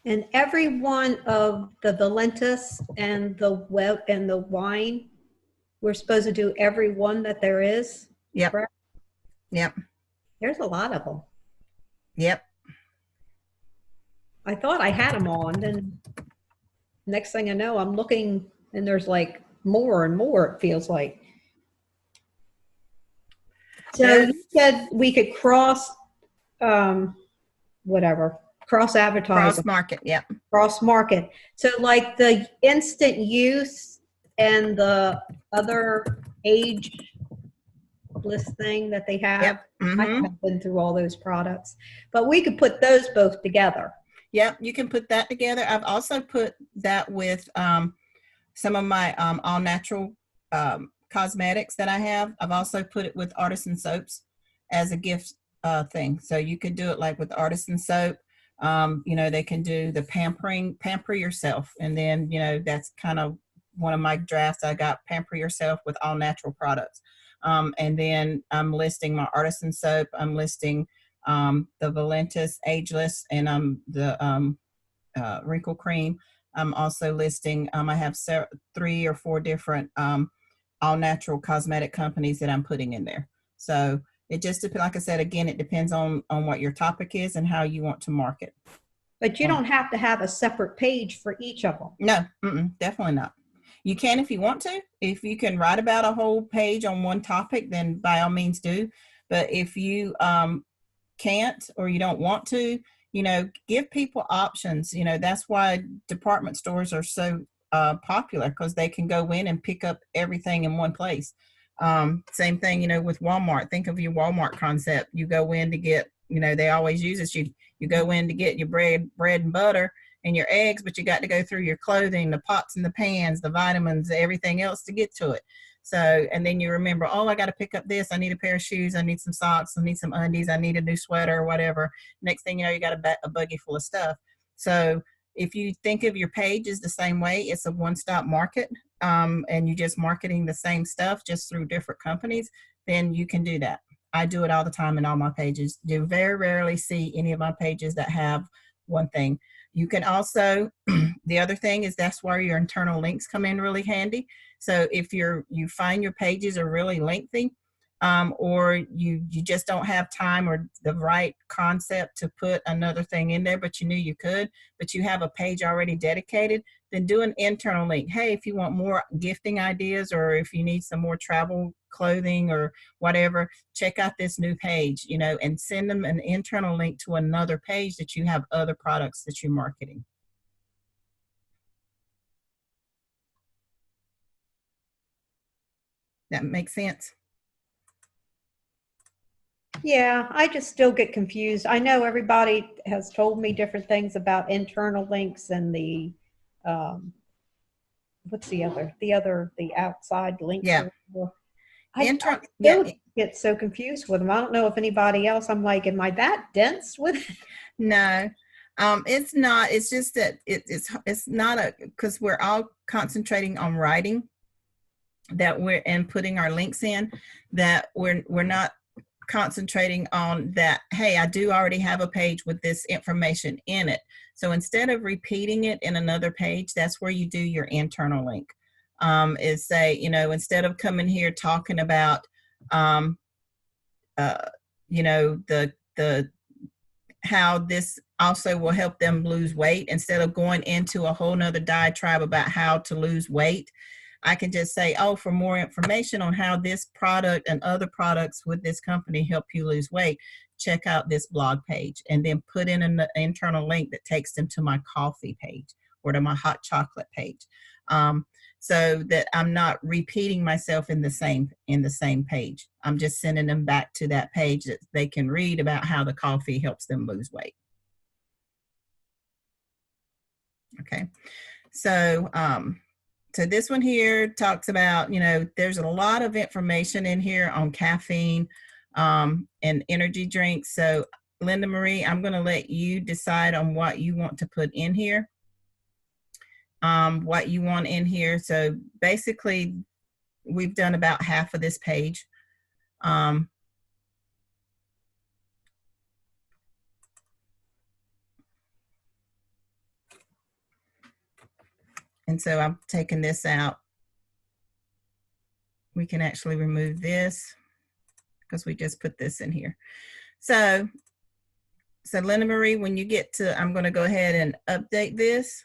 And every one of the Valentis and the web and the wine, we're supposed to do every one that there is. Yep. Correct? Yep. There's a lot of them. Yep. I thought I had them all, and then next thing I know, I'm looking, and there's like more and more, it feels like. So you said we could cross, cross advertising. Cross market. Yep. Cross market. So like the instant use and the other age list thing that they have. Yep. Mm-hmm. I haven't been through all those products, but we could put those both together. Yep, you can put that together. I've also put that with some of my all natural cosmetics that I have. I've also put it with artisan soaps as a gift thing. So you could do it like with artisan soap. You know, they can do the pamper yourself. And then, you know, that's kind of one of my drafts. I got pamper yourself with all natural products. And then I'm listing my artisan soap. I'm listing the Valentis ageless and the wrinkle cream. I'm also listing, I have 3 or 4 different all natural cosmetic companies that I'm putting in there. So it just depends, like I said, again, it depends on what your topic is and how you want to market. But you don't have to have a separate page for each of them. No, definitely not. You can if you want to. If you can write about a whole page on one topic, then by all means do. But if you can't or you don't want to, you know, give people options. You know, that's why department stores are so popular, because they can go in and pick up everything in one place. Same thing, you know, with Walmart. Think of your Walmart concept. You go in to get, you know, they always use this. You go in to get your bread and butter and your eggs, but you got to go through your clothing, the pots and the pans, the vitamins, everything else to get to it. So, and then you remember, oh, I got to pick up this. I need a pair of shoes. I need some socks. I need some undies. I need a new sweater or whatever. Next thing you know, you got a buggy full of stuff. So if you think of your pages the same way, it's a one-stop market, and you're just marketing the same stuff just through different companies, then you can do that. I do it all the time in all my pages. You very rarely see any of my pages that have one thing. You can also, the other thing is that's where your internal links come in really handy. So if you find your pages are really lengthy, or you just don't have time or the right concept to put another thing in there, but you knew you could, but you have a page already dedicated, then do an internal link. Hey, if you want more gifting ideas, or if you need some more travel clothing or whatever, check out this new page, you know, and send them an internal link to another page that you have other products that you're marketing. That makes sense? Yeah, I just still get confused. I know everybody has told me different things about internal links and the, what's the other, the outside links. Yeah. I still get so confused with them. I don't know if anybody else, I'm like, am I that dense with it? No, it's not. It's just that it's not because we're all concentrating on writing that and putting our links in, that we're not concentrating on that, hey, I do already have a page with this information in it. So instead of repeating it in another page, that's where you do your internal link. Is say, you know, instead of coming here talking about, you know, the how this also will help them lose weight, instead of going into a whole nother diatribe about how to lose weight, I can just say, oh, for more information on how this product and other products with this company help you lose weight, check out this blog page, and then put in an internal link that takes them to my coffee page or to my hot chocolate page. So that I'm not repeating myself in the same page. I'm just sending them back to that page that they can read about how the coffee helps them lose weight. Okay, so so this one here talks about, you know, there's a lot of information in here on caffeine and energy drinks. So Linda Marie, I'm going to let you decide on what you want to put in here. What you want in here. So basically, we've done about half of this page. And so I'm taking this out. We can actually remove this because we just put this in here. So Linda Marie, when you get to, I'm going to go ahead and update this.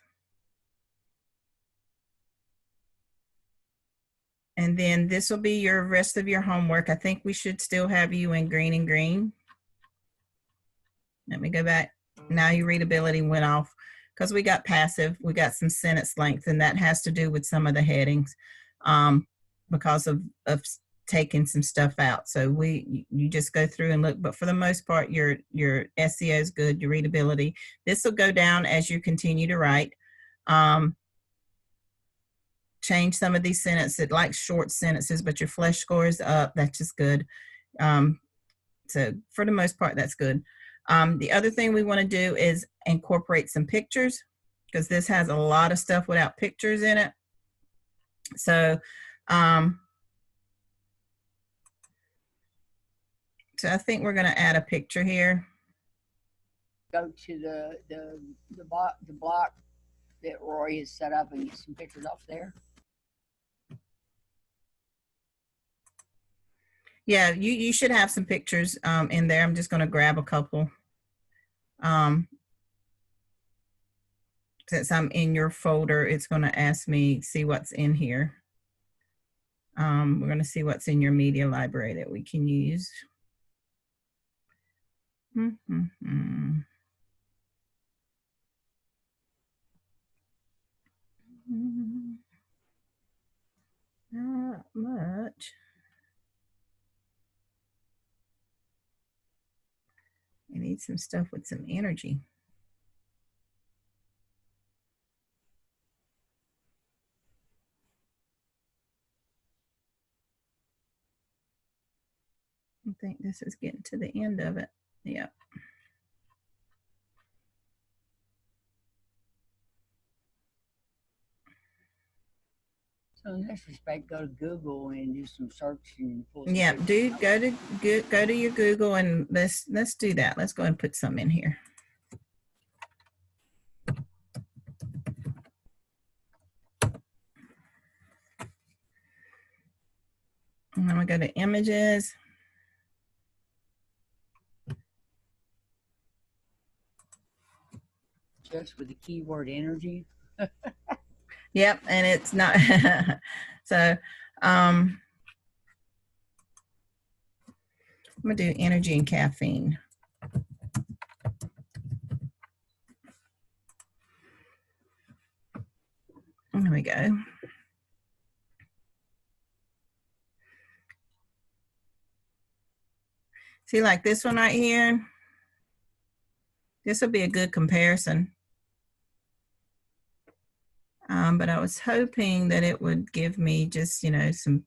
And then this will be your rest of your homework. I think we should still have you in green and green. Let me go back. Now your readability went off because we got passive. We got some sentence length, and that has to do with some of the headings because of taking some stuff out. So you just go through and look, but for the most part, your SEO is good, your readability. This will go down as you continue to write. Change some of these sentences, like short sentences, but your flesh score is up. That's just good. So for the most part, that's good. The other thing we want to do is incorporate some pictures because this has a lot of stuff without pictures in it. So, so I think we're going to add a picture here. Go to the block that Roy has set up and get some pictures off there. Yeah, you should have some pictures in there. I'm just going to grab a couple. Since I'm in your folder, it's going to ask me, see what's in here. We're going to see what's in your media library that we can use. Not much. I need some stuff with some energy. I think this is getting to the end of it. Yep. So in this respect, go to Google and do some searching. Yeah, dude, go to your Google and let's do that. Let's go and put some in here. And I'm gonna go to images. Just with the keyword energy. Yep, and it's not. So I'm gonna do energy and caffeine. There we go. See, like this one right here, this will be a good comparison. But I was hoping that it would give me just, you know, some.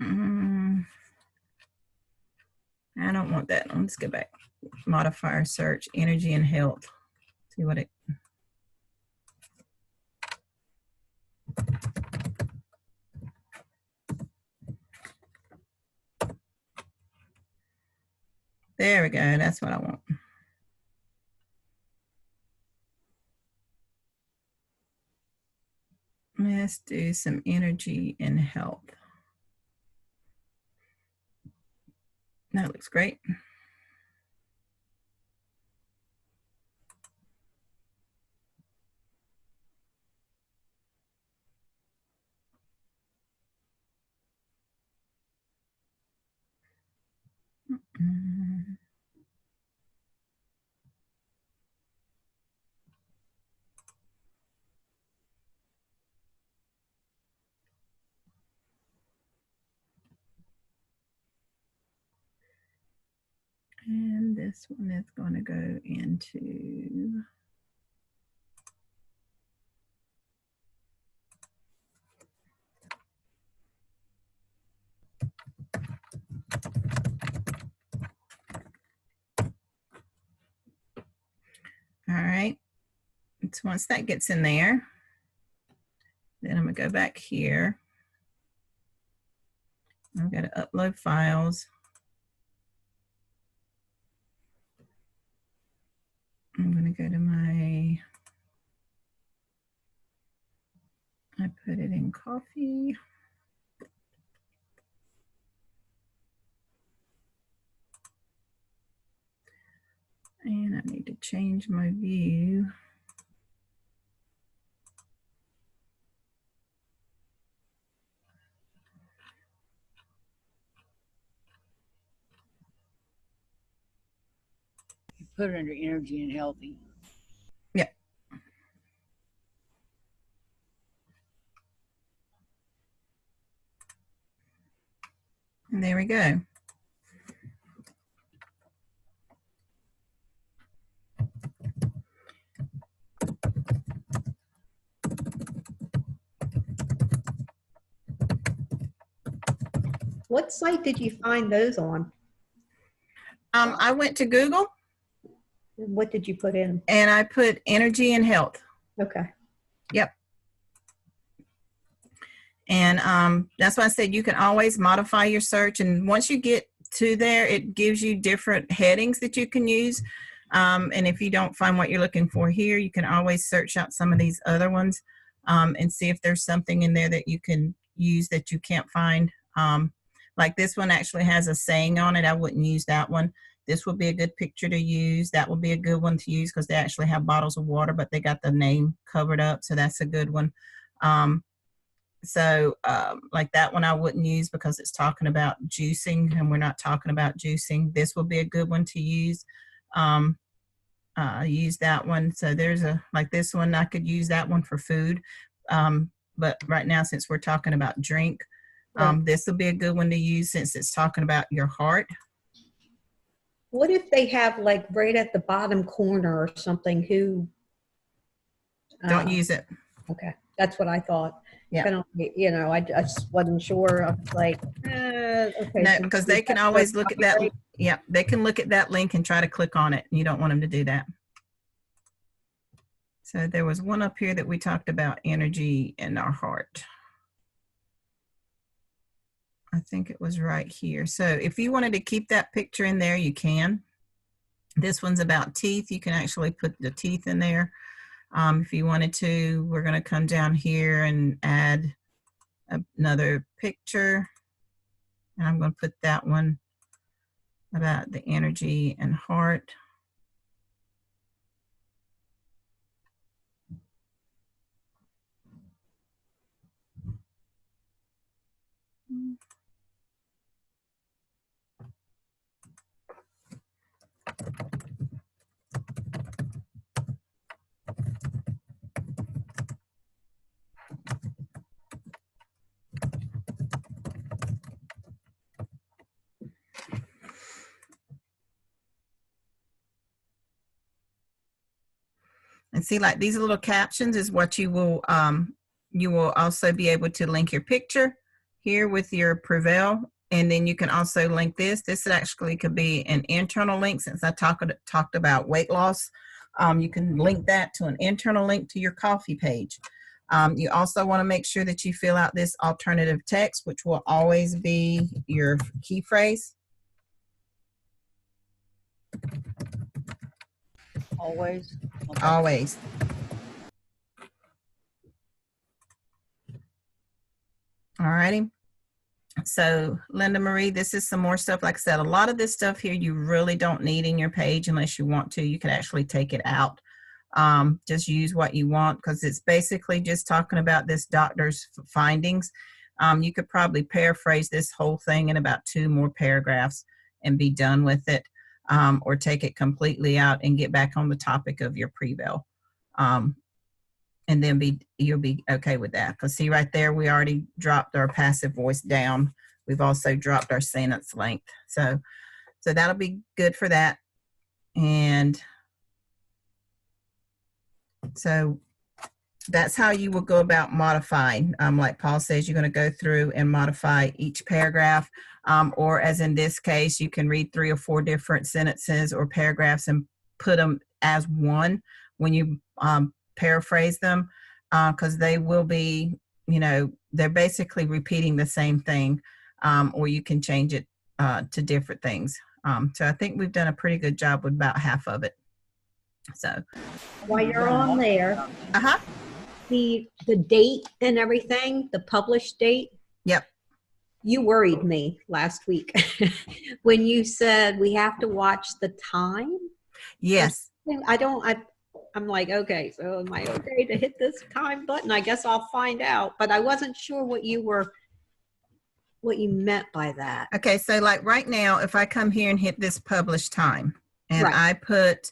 I don't want that. Let's go back. Modifier search, energy and health. See what it. There we go. That's what I want. Let's do some energy and health. That looks great. And this one is going to go into all right. So once that gets in there, Then I'm gonna go back here. I've got to upload files. I'm gonna go to my, I put it in coffee. And I need to change my view. You put it under energy and healthy. Yeah. And there we go. What site did you find those on? I went to Google. What did you put in? And I put energy and health. Okay. Yep. And that's why I said you can always modify your search. And once you get to there, it gives you different headings that you can use. And if you don't find what you're looking for here, you can always search out some of these other ones and see if there's something in there that you can use that you can't find. Like this one actually has a saying on it. I wouldn't use that one. This would be a good picture to use. That would be a good one to use because they actually have bottles of water, but they got the name covered up. So that's a good one. Like that one I wouldn't use because it's talking about juicing and we're not talking about juicing. This would be a good one to use. Use that one. So there's like this one, I could use that one for food. But right now, since we're talking about drink, this will be a good one to use since it's talking about your heart. What if they have like right at the bottom corner or something who don't use it? Okay, that's what I thought. Yeah. Kind of, you know, I just wasn't sure. I was like, okay. No, because they can always look at that. Yeah, they can look at that link and try to click on it. You don't want them to do that. So there was one up here that we talked about energy in our heart. I think it was right here. So if you wanted to keep that picture in there, you can. This one's about teeth. You can actually put the teeth in there. If you wanted to, we're going to come down here and add another picture. And I'm going to put that one about the energy and heart. And see, like these little captions is what you will also be able to link your picture here with your Prevail. And then you can also link this. This actually could be an internal link since I talked about weight loss. You can link that to an internal link to your coffee page. You also want to make sure that you fill out this alternative text, which will always be your key phrase. Always. Okay. Always. All righty. So Linda Marie, this is some more stuff. Like I said, a lot of this stuff here you really don't need in your page unless you want to. You can actually take it out. Just use what you want because it's basically just talking about this doctor's findings. You could probably paraphrase this whole thing in about 2 more paragraphs and be done with it. Or take it completely out and get back on the topic of your Prevail. And then you'll be okay with that. Because see right there, we already dropped our passive voice down. We've also dropped our sentence length. So that'll be good for that. And so that's how you will go about modifying. Like Paul says, you're going to go through and modify each paragraph. Or as in this case, you can read 3 or 4 different sentences or paragraphs and put them as one when you paraphrase them, because they will be you know, they're basically repeating the same thing, or you can change it to different things. So I think we've done a pretty good job with about half of it. So While you're on there, uh-huh. the date and everything, the published date, Yep. you worried me last week when you said we have to watch the time. Yes. I'm like, okay, so am I okay to hit this time button? I guess I'll find out, but I wasn't sure what you meant by that. Okay, so like right now, if I come here and hit this publish time, and Right. I put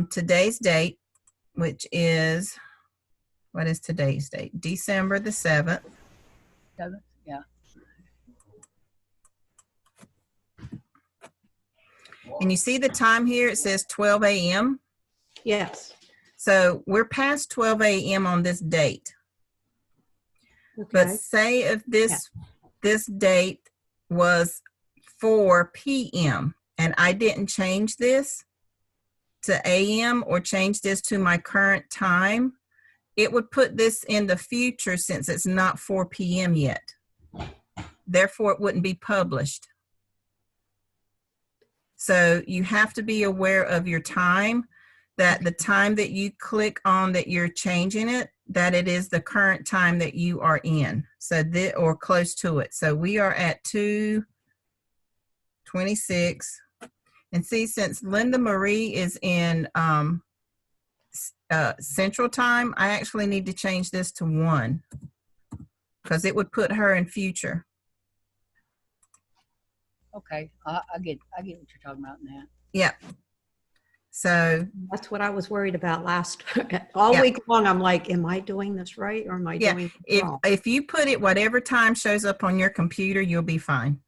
today's date, which is, what is today's date? December the 7th. 7th, yeah. And you see the time here, it says 12 a.m. Yes. So we're past 12 a.m. on this date. Okay. But say if this date was 4 p.m. and I didn't change this to a.m. or change this to my current time, it would put this in the future since it's not 4 p.m. yet. Therefore, it wouldn't be published. So you have to be aware of your time, that the time that you click on that you're changing it, that it is the current time that you are in. So or close to it. So we are at 2:26. And see, since Linda Marie is in Central Time, I actually need to change this to 1 because it would put her in future. Okay, I get what you're talking about now. Yeah. So that's what I was worried about all week long. I'm like, am I doing this right or am I doing it wrong? If you put it whatever time shows up on your computer, you'll be fine.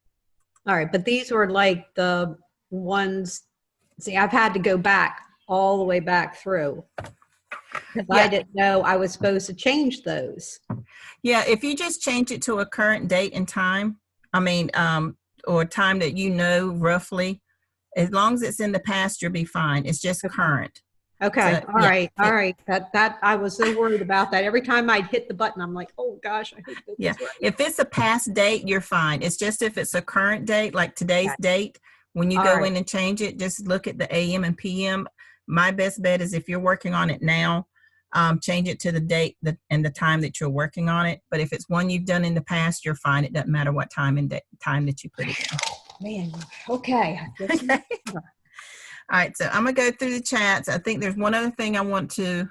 All right, but these were like the ones. See, I've had to go back all the way back through because I didn't know I was supposed to change those. Yeah, if you just change it to a current date and time, or time that you know roughly, as long as it's in the past, you'll be fine. It's just current. Okay. So, all right. That I was so worried about that. Every time I'd hit the button, I'm like, oh gosh, I hope this is right. If it's a past date, you're fine. It's just if it's a current date, like today's date, when you go in and change it, just look at the AM and PM. My best bet is if you're working on it now, change it to the date and the time that you're working on it. But if it's one you've done in the past, you're fine. It doesn't matter what time and time that you put it in. Man, okay. All right, so I'm gonna go through the chats. I think there's one other thing I want to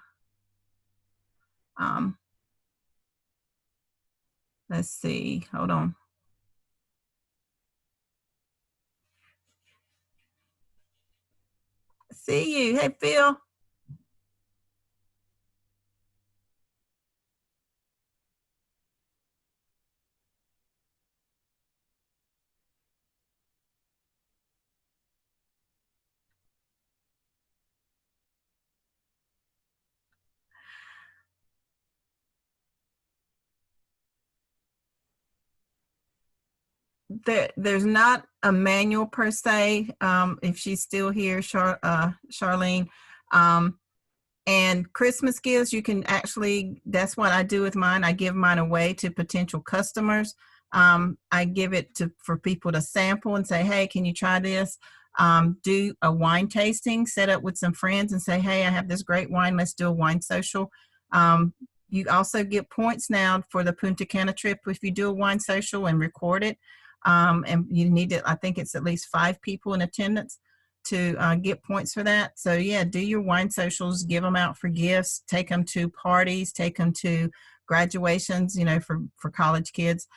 let's see, hold on. See you. Hey, Phil. There's not a manual per se, if she's still here, Charlene. And Christmas gifts, you can actually, that's what I do with mine. I give mine away to potential customers. I give it for people to sample and say, hey, can you try this? Do a wine tasting, set up with some friends and say, hey, I have this great wine. Let's do a wine social. You also get points now for the Punta Cana trip if you do a wine social and record it. And you need to, I think it's at least 5 people in attendance to get points for that. So yeah, do your wine socials, give them out for gifts, take them to parties, take them to graduations, for college kids,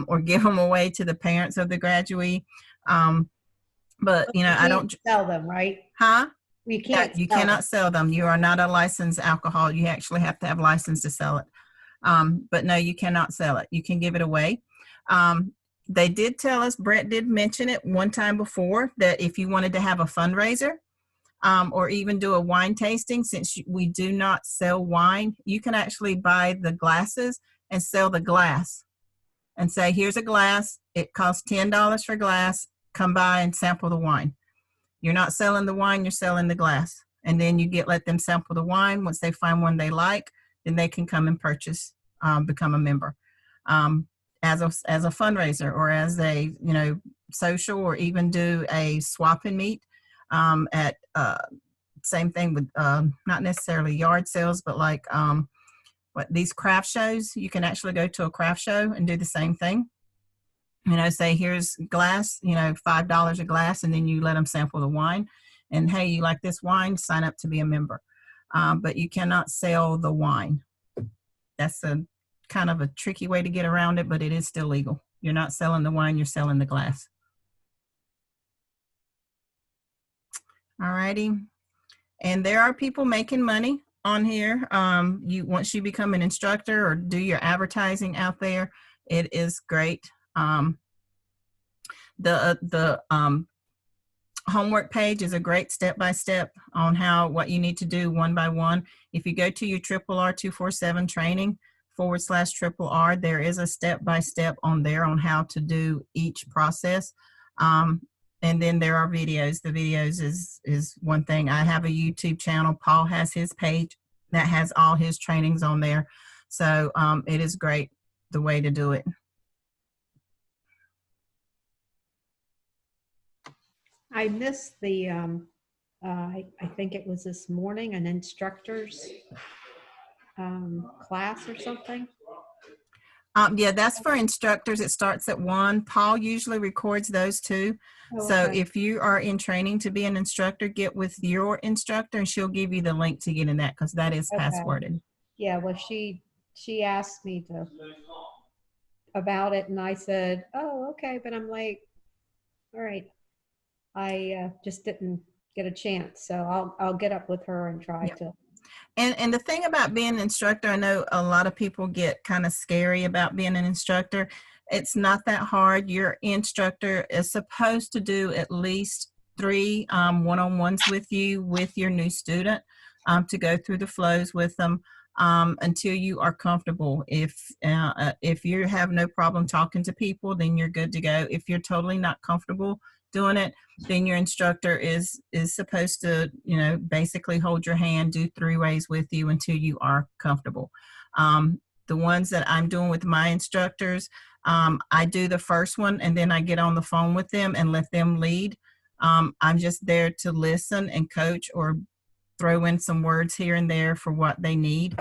or give them away to the parents of the graduate. But I don't sell them, right? Huh? You can't. You cannot sell them. You are not a licensed alcohol. You actually have to have license to sell it. But no, you cannot sell it. You can give it away. They did tell us, Brett did mention it one time before, that if you wanted to have a fundraiser or even do a wine tasting, since we do not sell wine, you can actually buy the glasses and sell the glass and say, here's a glass. It costs $10 for glass. Come by and sample the wine. You're not selling the wine, you're selling the glass. And then you let them sample the wine. Once they find one they like, then they can come and purchase become a member, as a fundraiser, or as a, you know, social, or even do a swap and meet at same thing with not necessarily yard sales, but like what these craft shows. You can actually go to a craft show and do the same thing. You know, say here's glass, you know, $5 a glass, and then you let them sample the wine. And hey, you like this wine? Sign up to be a member. But you cannot sell the wine. That's a kind of a tricky way to get around it, but it is still legal. You're not selling the wine, you're selling the glass. All righty. And there are people making money on here. Once you become an instructor or do your advertising out there, it is great. The homework page is a great step-by-step on what you need to do one by one. If you go to your RR247 training /RR, there is a step-by-step on there on how to do each process. And then there are videos. The videos is one thing. I have a YouTube channel. Paul has his page that has all his trainings on there. So it is great the way to do it. I missed the, I think it was this morning, an instructor's class or something. Yeah, that's for instructors. It starts at 1. Paul usually records those too. Oh, So okay. if you are in training to be an instructor, get with your instructor and she'll give you the link to get in that, because that is Okay. passworded. Yeah, well, she asked me about it, and I said, oh, okay, but I'm like, all right. I just didn't get a chance, so I'll get up with her and try to. And the thing about being an instructor, I know a lot of people get kind of scary about being an instructor. It's not that hard. Your instructor is supposed to do at least 3 one-on-ones with you, with your new student, to go through the flows with them until you are comfortable. If you have no problem talking to people, then you're good to go. If you're totally not comfortable doing it, then your instructor is supposed to, you know, basically hold your hand, do 3 ways with you until you are comfortable. The ones that I'm doing with my instructors, I do the first one and then I get on the phone with them and let them lead. I'm just there to listen and coach, or throw in some words here and there for what they need,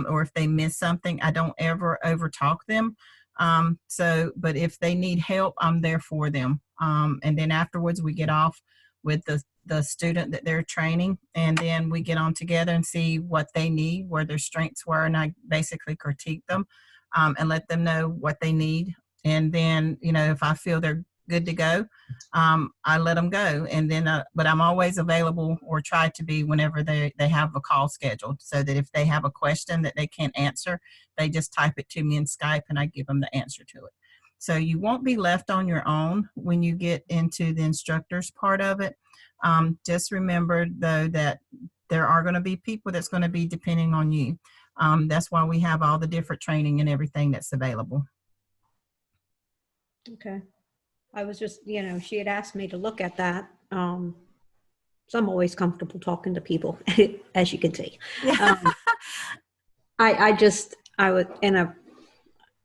or if they miss something. I don't ever over talk them. But if they need help, I'm there for them. And then afterwards we get off with the student that they're training, and then we get on together and see what they need, where their strengths were, and I basically critique them and let them know what they need. And then, you know, if I feel they're good to go, I let them go. And then, but I'm always available, or try to be, whenever they have a call scheduled, so that if they have a question that they can't answer, they just type it to me in Skype and I give them the answer to it. So you won't be left on your own when you get into the instructors part of it. Just remember though that there are going to be people that's going to be depending on you. That's why we have all the different training and everything that's available. Okay. I was just, you know, she had asked me to look at that. So I'm always comfortable talking to people, as you can see. I've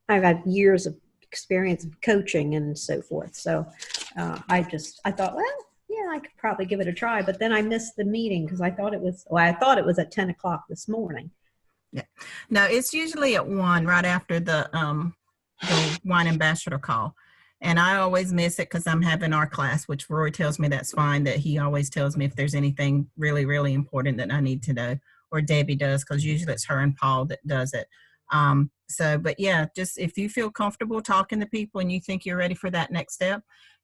had years of experience of coaching and so forth. So I thought, well, yeah, I could probably give it a try. But then I missed the meeting because I thought it was at 10 o'clock this morning. Yeah. No, it's usually at 1, right after the wine ambassador call. And I always miss it because I'm having our class, which Roy tells me that's fine, that he always tells me if there's anything really, really important that I need to know, or Debbie does, because usually it's her and Paul that does it. But yeah, just if you feel comfortable talking to people and you think you're ready for that next step,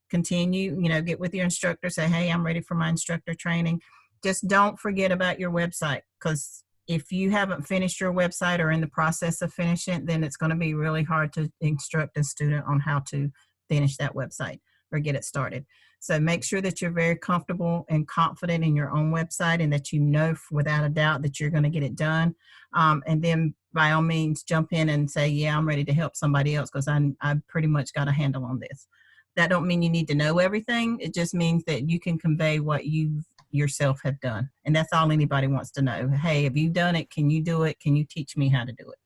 continue, you know, get with your instructor, say, hey, I'm ready for my instructor training. Just don't forget about your website, because if you haven't finished your website or in the process of finishing it, then it's going to be really hard to instruct a student on how to finish that website or get it started. So make sure that you're very comfortable and confident in your own website, and that you know without a doubt that you're going to get it done. And then by all means, jump in and say, yeah, I'm ready to help somebody else because I've pretty much got a handle on this. That don't mean you need to know everything. It just means that you can convey what you yourself have done. And that's all anybody wants to know. Hey, have you done it? Can you do it? Can you teach me how to do it?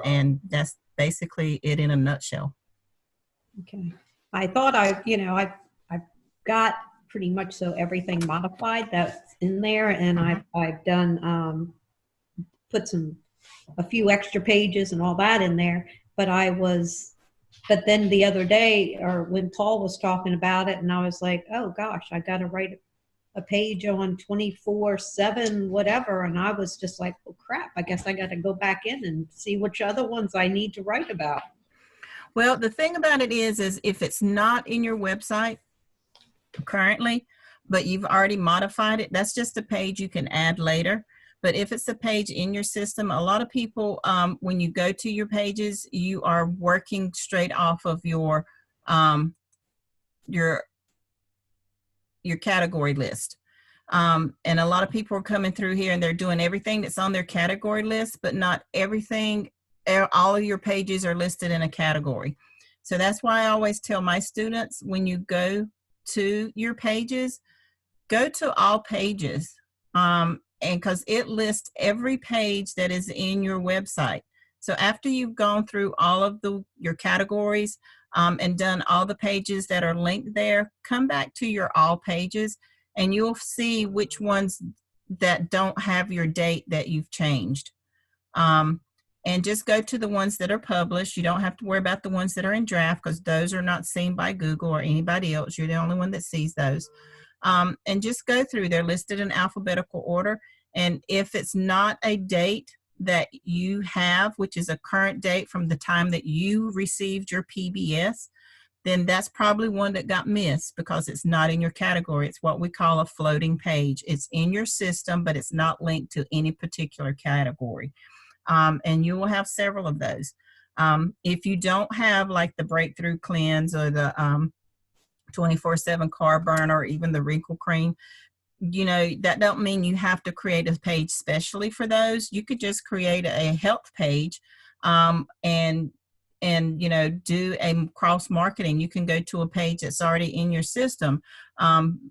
And that's basically it in a nutshell. Okay. I thought I've got pretty much so everything modified that's in there, and I've done put a few extra pages and all that in there. But then the other day, or when Paul was talking about it, and I was like, oh gosh, I got to write a page on 24/7 whatever, and I was just like, oh crap, I guess I got to go back in and see which other ones I need to write about. Well, the thing about it is if it's not in your website currently, but you've already modified it, that's just a page you can add later. But if it's a page in your system, a lot of people, when you go to your pages, you are working straight off of your category list. And a lot of people are coming through here and they're doing everything that's on their category list, but not everything, all of your pages are listed in a category. So that's why I always tell my students, when you go to your pages, go to all pages. And because it lists every page that is in your website. So after you've gone through all of your categories and done all the pages that are linked there, come back to your all pages and you'll see which ones that don't have your date that you've changed. And just go to the ones that are published. You don't have to worry about the ones that are in draft because those are not seen by Google or anybody else. You're the only one that sees those. And just go through. They're listed in alphabetical order. And if it's not a date that you have, which is a current date from the time that you received your PBS, then that's probably one that got missed because it's not in your category. It's what we call a floating page. It's in your system, but it's not linked to any particular category. And you will have several of those. If you don't have like the Breakthrough Cleanse or the 24/7 Carb Burner or even the Wrinkle Cream, that don't mean you have to create a page specially for those. You could just create a health page and do a cross marketing. You can go to a page that's already in your system,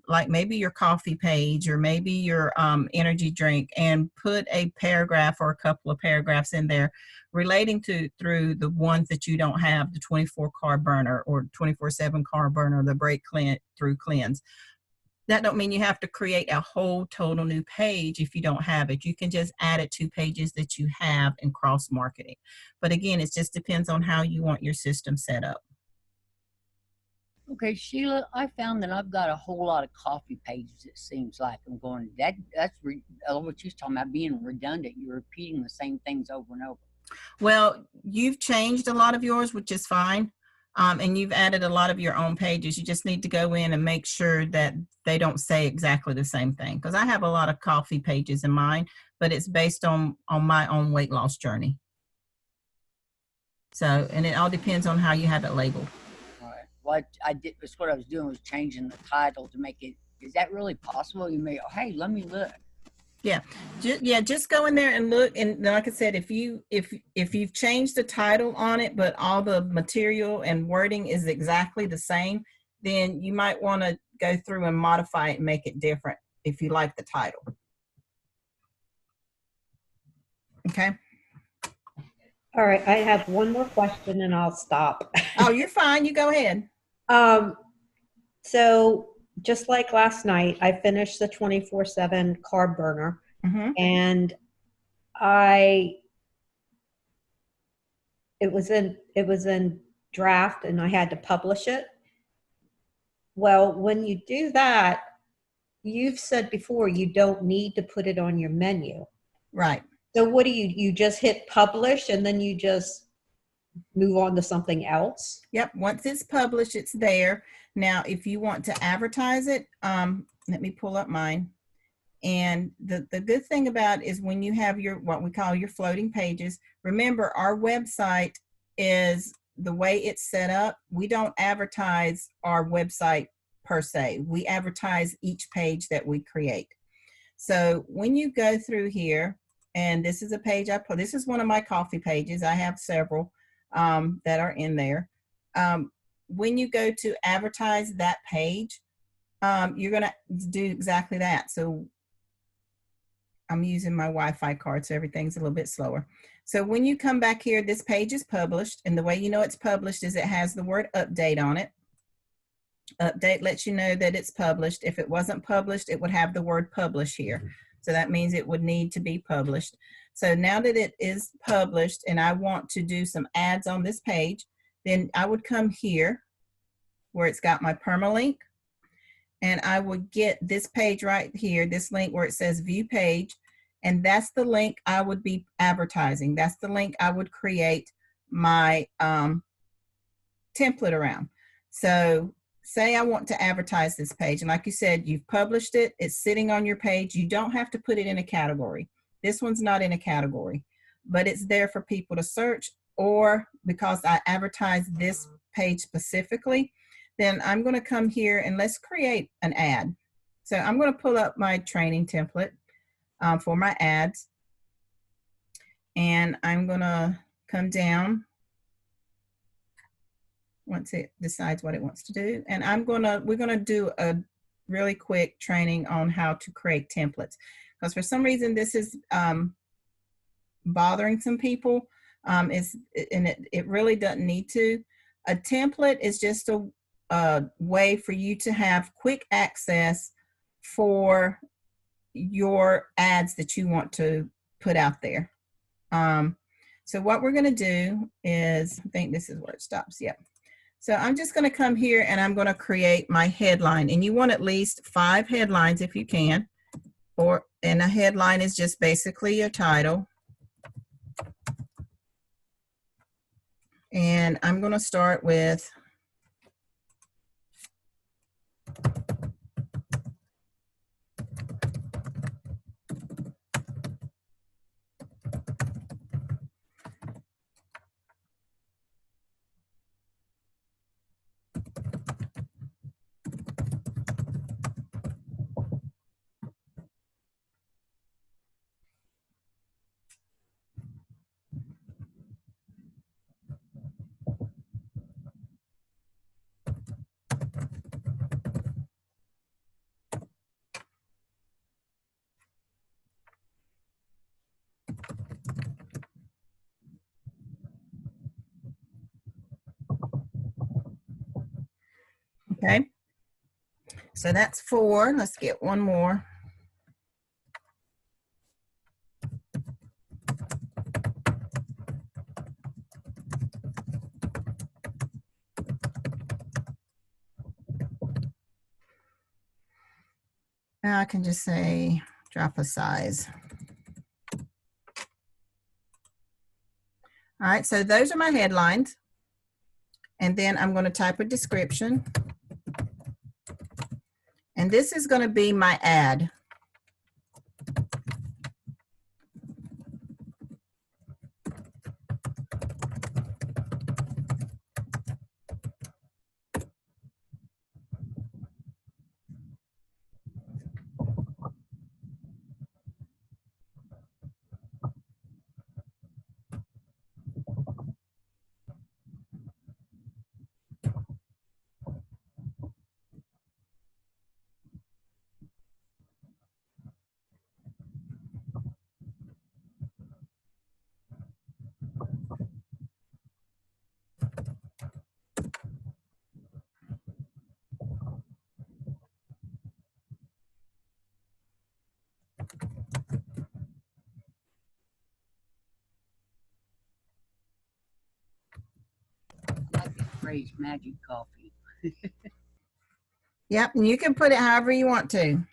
like maybe your coffee page or maybe your energy drink, and put a paragraph or a couple of paragraphs in there relating through the ones that you don't have, the 24 Carb Burner or 24/7 Carb Burner, the Breakthrough Cleanse. That don't mean you have to create a whole total new page if you don't have it. You can just add it to pages that you have and cross marketing. But again, it just depends on how you want your system set up. Okay, Sheila, I found that I've got a whole lot of coffee pages. It seems like I'm going, that's what you're talking about being redundant. You're repeating the same things over and over. Well, you've changed a lot of yours, which is fine. And you've added a lot of your own pages. You just need to go in and make sure that they don't say exactly the same thing. Because I have a lot of coffee pages in mine, but it's based on my own weight loss journey. So, and it all depends on how you have it labeled. All right. What I did was what I was doing was changing the title to make it. Is that really possible? You may, hey, let me look. Yeah, just go in there and look. And like I said, if you've changed the title on it, but all the material and wording is exactly the same, then you might want to go through and modify it and make it different if you like the title. Okay. All right, I have one more question and I'll stop. Oh, you're fine. You go ahead. So just like last night, I finished the 24/7 Carb Burner, and it was in draft, and I had to publish it. Well, when you do that, you've said before you don't need to put it on your menu, right? So what do you just hit publish and then you just move on to something else? Yep. Once it's published, it's there. Now, if you want to advertise it, let me pull up mine. And the good thing about it is when you have what we call your floating pages, remember our website is the way it's set up. We don't advertise our website per se. We advertise each page that we create. So when you go through here, and this is a page I put, this is one of my coffee pages. I have several that are in there. When you go to advertise that page, you're going to do exactly that. So I'm using my Wi-Fi card, so everything's a little bit slower. So when you come back here, this page is published, and the way you know it's published is it has the word update on it. Update lets you know that it's published. If it wasn't published, it would have the word publish here. So that means it would need to be published. So now that it is published and I want to do some ads on this page, then I would come here where it's got my permalink, and I would get this page right here, this link where it says view page, and that's the link I would be advertising. That's the link I would create my template around. So say I want to advertise this page, and like you said, you've published it, it's sitting on your page. You don't have to put it in a category. This one's not in a category, but it's there for people to search, or because I advertise this page specifically, then I'm going to come here and let's create an ad. So I'm going to pull up my training template for my ads, and I'm going to come down once it decides what it wants to do. And we're going to do a really quick training on how to create templates, because for some reason this is bothering some people. It really doesn't need to. A template is just a way for you to have quick access for your ads that you want to put out there. So what we're going to do is, I think this is where it stops. Yep. So I'm just going to come here and I'm going to create my headline, and you want at least 5 headlines if you can, and a headline is just basically a title. And I'm going to start with okay. So that's 4. Let's get one more. Now I can just say drop a size. All right, so those are my headlines. And then I'm going to type a description. And this is going to be my ad. I like the phrase magic coffee. Yep, and you can put it however you want to.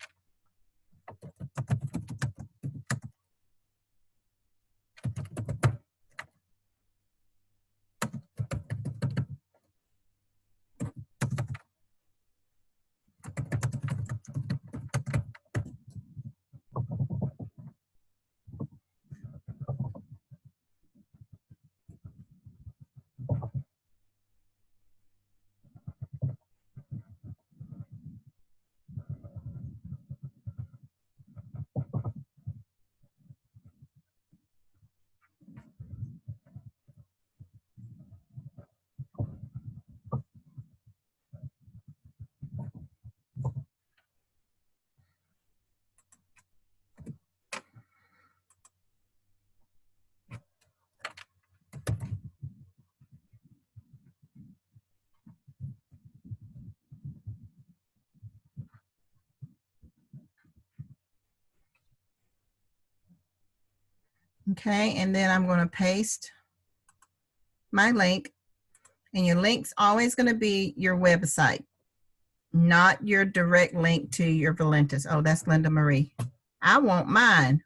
Okay, and then I'm going to paste my link, and your link's always going to be your website, not your direct link to your Valentis. Oh, that's Linda Marie. I want mine.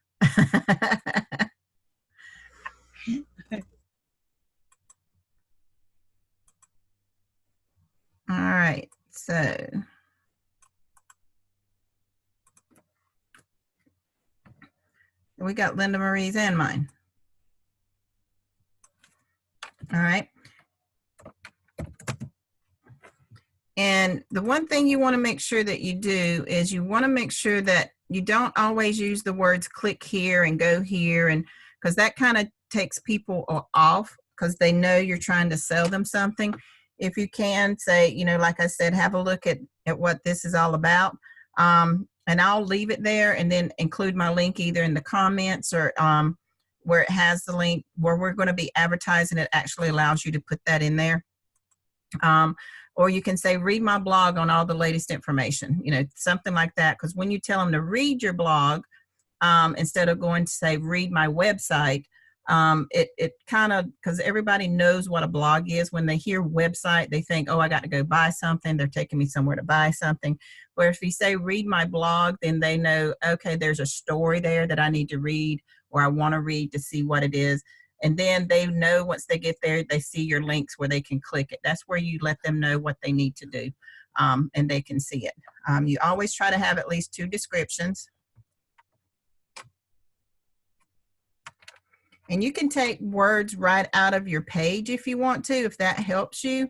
All right, so we got Linda Marie's and mine. All right. And the one thing you want to make sure that you do is you want to make sure that you don't always use the words click here and go here, and because that kind of takes people off because they know you're trying to sell them something. If you can say, you know, like I said, have a look at what this is all about. And I'll leave it there and then include my link either in the comments or where it has the link where we're going to be advertising. It actually allows you to put that in there. Or you can say, read my blog on all the latest information, you know, something like that. Because when you tell them to read your blog, instead of going to say, read my website, it kind of, because everybody knows what a blog is. When they hear website, they think, oh, I got to go buy something. They're taking me somewhere to buy something. Where if you say, read my blog, then they know, okay, there's a story there that I need to read or I want to read to see what it is. And then they know once they get there, they see your links where they can click it. That's where you let them know what they need to do, and they can see it. You always try to have at least 2 descriptions. And you can take words right out of your page if you want to, if that helps you.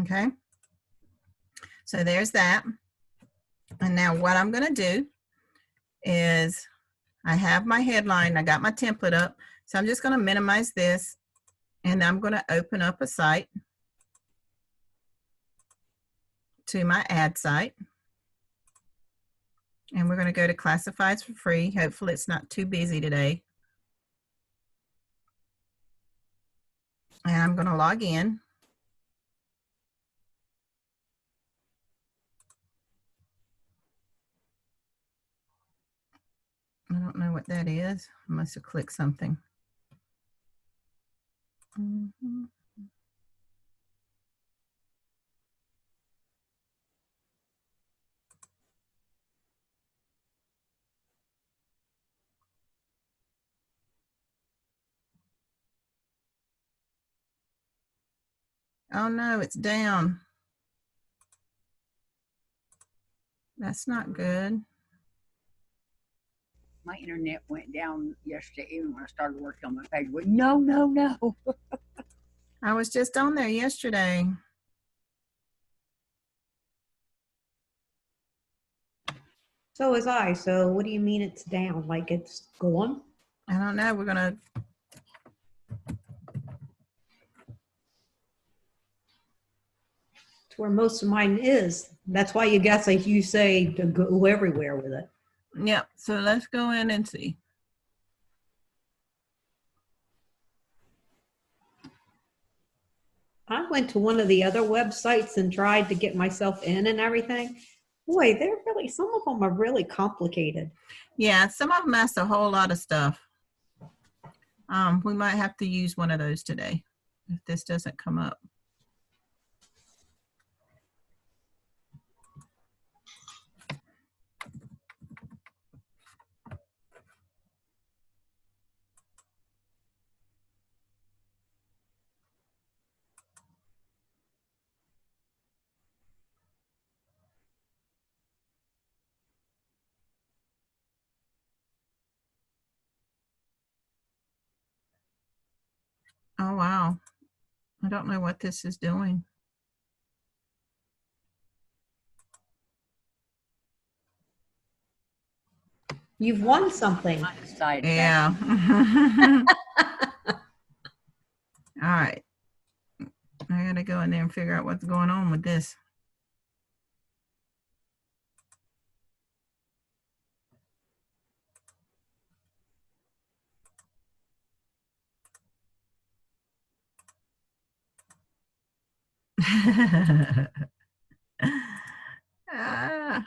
Okay, so there's that. And now what I'm going to do is I have my headline, I got my template up, so I'm just going to minimize this and I'm going to open up a site to my ad site. And we're going to go to classifieds for free. Hopefully it's not too busy today. And I'm going to log in. I don't know what that is. I must have clicked something. Oh no, it's down. That's not good. My internet went down yesterday even when I started working on my page. I went, no, no, no. I was just on there yesterday. So was I. So what do you mean it's down? Like it's gone? I don't know. We're gonna. It's where most of mine is. That's why you guess if you say to go everywhere with it. Yeah. So let's go in and see. I went to one of the other websites and tried to get myself in and everything. Boy, they're really, some of them are really complicated. Yeah, some of them ask a whole lot of stuff. We might have to use one of those today if this doesn't come up. Oh, wow. I don't know what this is doing. You've won something. I'm excited. Yeah. All right. I gotta go in there and figure out what's going on with this. Ah.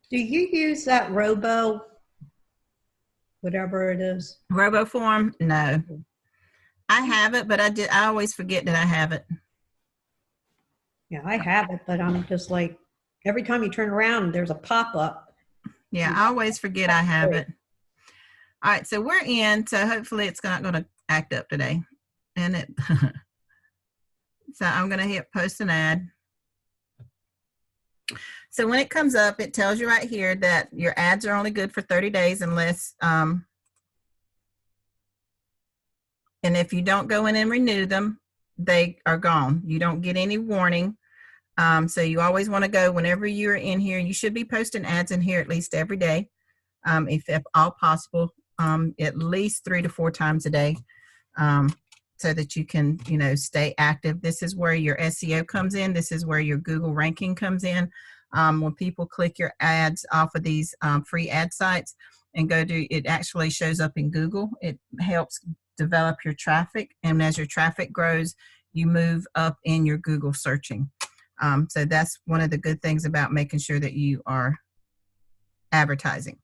Do you use that Robo, whatever it is? RoboForm? No. I have it, but I always forget that I have it. Yeah, I have it, but I'm just like, every time you turn around, there's a pop-up. Yeah, I always forget I have it. All right, so we're in, so hopefully it's not going to act up today. And it, so I'm going to hit post an ad. So when it comes up, it tells you right here that your ads are only good for 30 days unless, and if you don't go in and renew them, they are gone. You don't get any warning. So you always want to go whenever you're in here. You should be posting ads in here at least every day, if at all possible, at least 3 to 4 times a day, so that you can, stay active. This is where your SEO comes in. This is where your Google ranking comes in. When people click your ads off of these free ad sites and go to, it actually shows up in Google. It helps develop your traffic, and as your traffic grows, you move up in your Google searching. So that's one of the good things about making sure that you are advertising.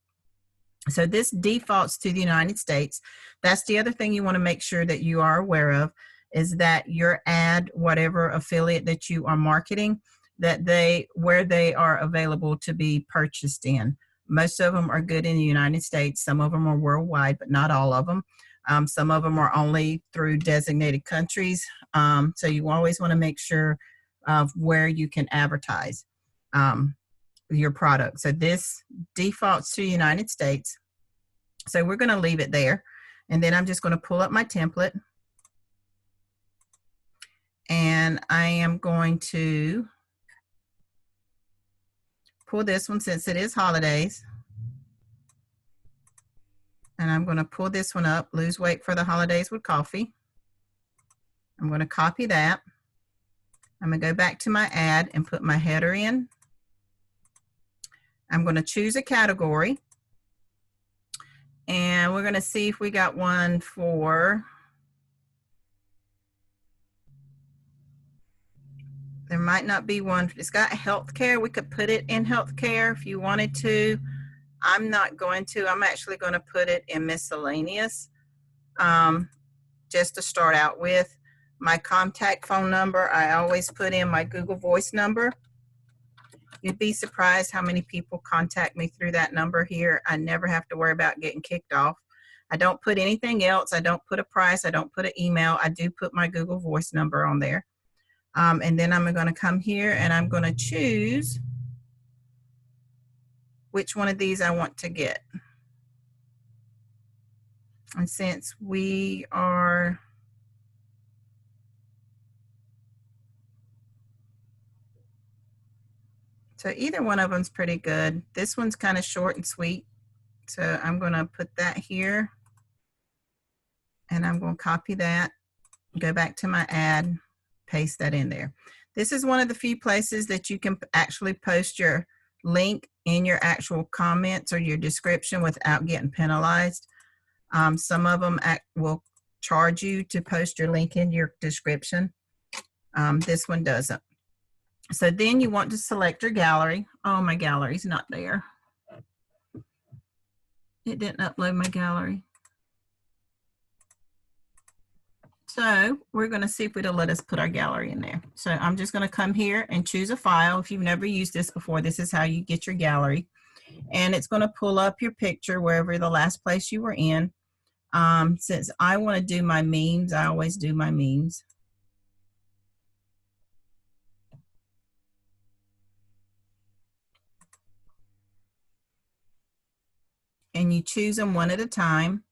So this defaults to the United States. That's the other thing you want to make sure that you are aware of, is that your ad, whatever affiliate that you are marketing, that where they are available to be purchased in. Most of them are good in the United States. Some of them are worldwide, but not all of them. Some of them are only through designated countries. So you always want to make sure of where you can advertise your product. So this defaults to the United States. So we're going to leave it there. And then I'm just going to pull up my template. And I am going to pull this one since it is holidays. And I'm going to pull this one up, lose weight for the holidays with coffee. I'm going to copy that. I'm going to go back to my ad and put my header in. I'm going to choose a category. And we're going to see if we got one for, there might not be one. It's got healthcare. We could put it in healthcare if you wanted to. I'm not going to. I'm actually going to put it in miscellaneous, just to start out with. My contact phone number, I always put in my Google Voice number. You'd be surprised how many people contact me through that number here. I never have to worry about getting kicked off. I don't put anything else. I don't put a price. I don't put an email. I do put my Google Voice number on there. And then I'm going to come here and I'm going to choose which one of these I want to get. And since we are so either one of them's pretty good. This one's kind of short and sweet. So I'm going to put that here and I'm going to copy that, go back to my ad, paste that in there. This is one of the few places that you can actually post your link in your actual comments or your description without getting penalized. Some of them will charge you to post your link in your description. This one doesn't. So then you want to select your gallery. Oh, my gallery's not there. It didn't upload my gallery. So we're going to see if it'll let us put our gallery in there. So I'm just going to come here and choose a file. If you've never used this before, this is how you get your gallery. And it's going to pull up your picture wherever the last place you were in. Since I want to do my memes, I always do my memes. And you choose them one at a time.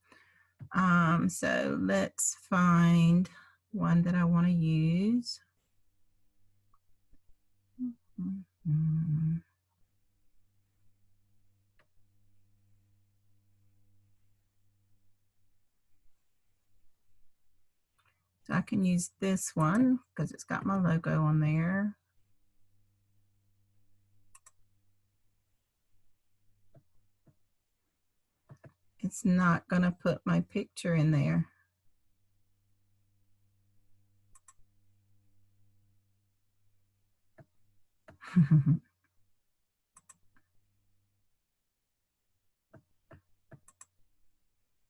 So let's find one that I want to use. So I can use this one because it's got my logo on there. It's not going to put my picture in there.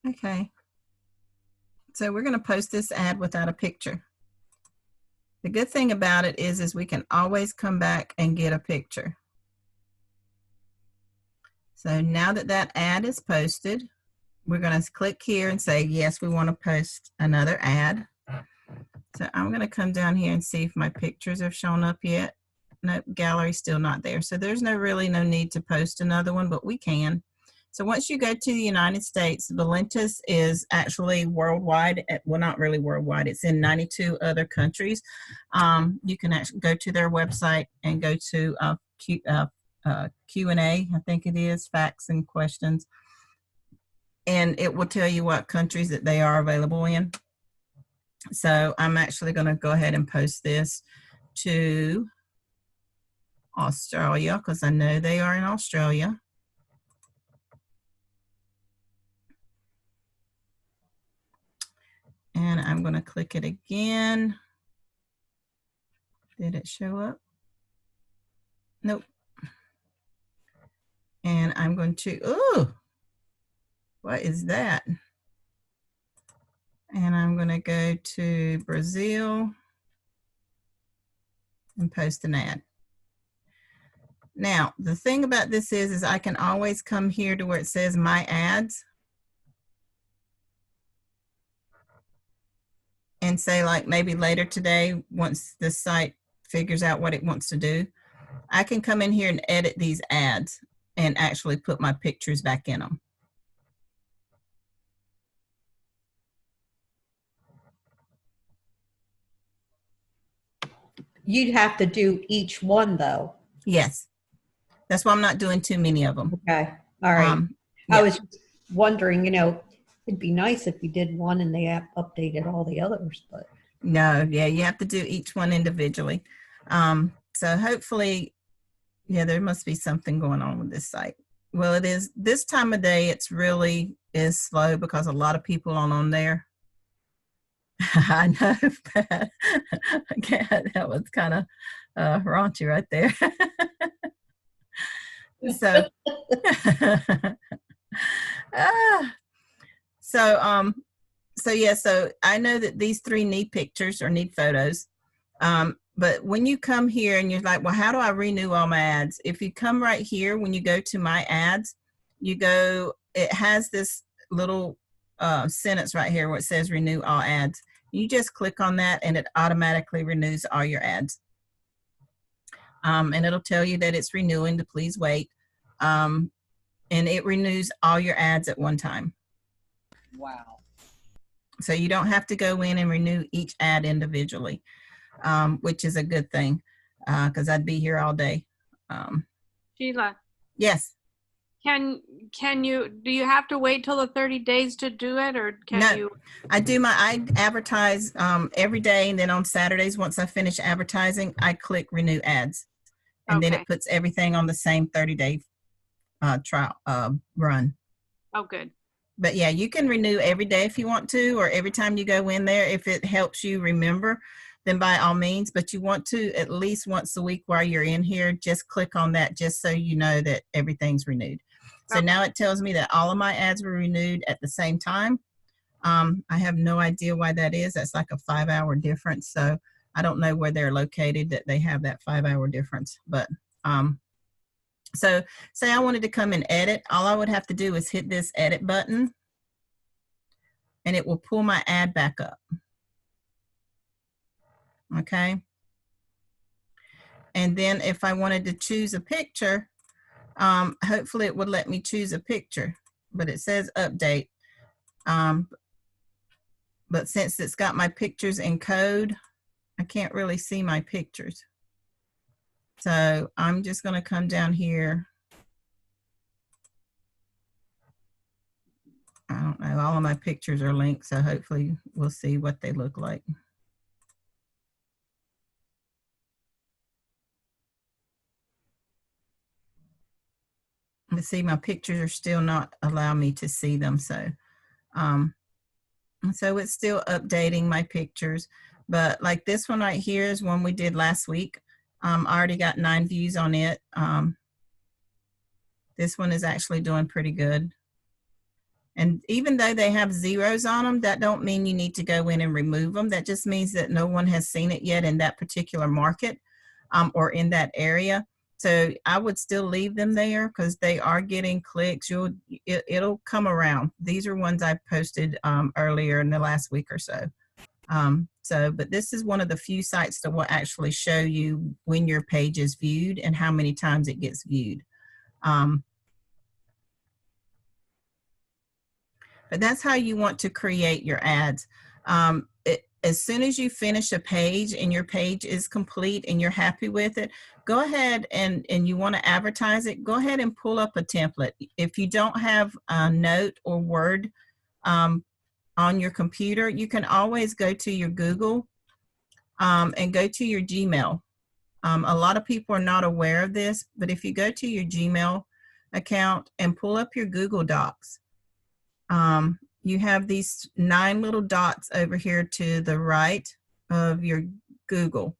Okay. So we're going to post this ad without a picture. The good thing about it is we can always come back and get a picture. So now that that ad is posted, we're going to click here and say, yes, we want to post another ad. So I'm going to come down here and see if my pictures have shown up yet. Nope, gallery's still not there. So there's really no need to post another one, but we can. So once you go to the United States, Valentis is actually worldwide. Well, not really worldwide. It's in 92 other countries. You can actually go to their website and go to Q&A, I think it is, facts and questions. And it will tell you what countries that they are available in. So I'm actually going to go ahead and post this to Australia because I know they are in Australia. And I'm going to click it again. Did it show up? Nope. And I'm going to, ooh, what is that? And I'm going to go to Brazil and post an ad. Now, the thing about this is I can always come here to where it says My Ads and say, like, maybe later today, once the site figures out what it wants to do, I can come in here and edit these ads and actually put my pictures back in them. You'd have to do each one though. Yes. That's why I'm not doing too many of them. Okay. All right. Yeah. I was wondering, you know, it'd be nice if you did one and they updated all the others, but. No, yeah, you have to do each one individually. So hopefully, yeah, there must be something going on with this site. Well, it is this time of day, it's really is slow because a lot of people aren't on there. I know that. That was kind of raunchy right there. So yeah, so I know that these three need pictures or need photos. But when you come here and you're like, well, how do I renew all my ads? If you come right here, when you go to my ads, you go, it has this little sentence right here where it says renew all ads. You just click on that and it automatically renews all your ads. And it'll tell you that it's renewing, to please wait. And it renews all your ads at one time. Wow. So you don't have to go in and renew each ad individually, which is a good thing, because I'd be here all day. Sheila, Yes. can you, do you have to wait till the 30 days to do it, or can No, you? I advertise every day, and then on Saturdays, once I finish advertising, I click renew ads, and then Okay. it puts everything on the same 30-day trial run. Oh, good. But yeah, you can renew every day if you want to, or every time you go in there. If it helps you remember, then by all means. But you want to at least once a week while you're in here, just click on that just so you know that everything's renewed. So Okay. now it tells me that all of my ads were renewed at the same time. I have no idea why that is. That's like a 5-hour difference. So I don't know where they're located that they have that 5-hour difference. But so say I wanted to come and edit, all I would have to do is hit this edit button and it will pull my ad back up. Okay. And then if I wanted to choose a picture, hopefully it would let me choose a picture, but it says update. But since it's got my pictures in code, I can't really see my pictures. So I'm just going to come down here. I don't know, all of my pictures are linked, so hopefully we'll see what they look like. Let's see, my pictures are still not allowing me to see them. So, so it's still updating my pictures. But like this one right here is one we did last week. I already got 9 views on it. This one is actually doing pretty good. And even though they have zeros on them, that don't mean you need to go in and remove them. That just means that no one has seen it yet in that particular market or in that area. So I would still leave them there because they are getting clicks. It'll come around. These are ones I posted earlier in the last week or so. But this is one of the few sites that will actually show you when your page is viewed and how many times it gets viewed. But that's how you want to create your ads. As soon as you finish a page and your page is complete and you're happy with it, go ahead and you want to advertise it, go ahead and pull up a template. If you don't have a Note or Word on your computer, you can always go to your Google and go to your Gmail. A lot of people are not aware of this, but if you go to your Gmail account and pull up your Google Docs, you have these 9 little dots over here to the right of your Google.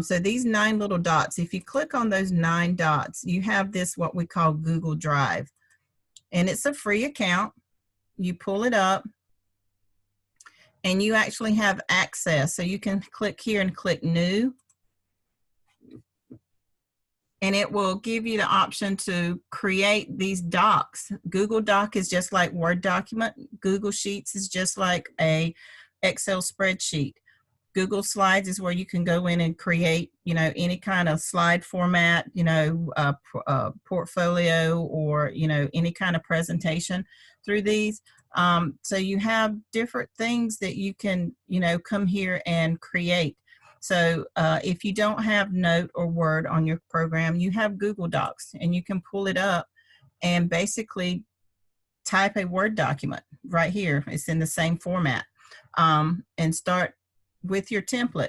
So these 9 little dots, if you click on those 9 dots, you have this, what we call Google Drive. And it's a free account. You pull it up and you actually have access. So you can click here and click New. And it will give you the option to create these docs. Google Doc is just like Word document. Google Sheets is just like a Excel spreadsheet. Google Slides is where you can go in and create, any kind of slide format, portfolio or, any kind of presentation through these. So you have different things that you can, come here and create. So if you don't have Note or Word on your program, you have Google Docs and you can pull it up and basically type a Word document right here. It's in the same format and start with your template,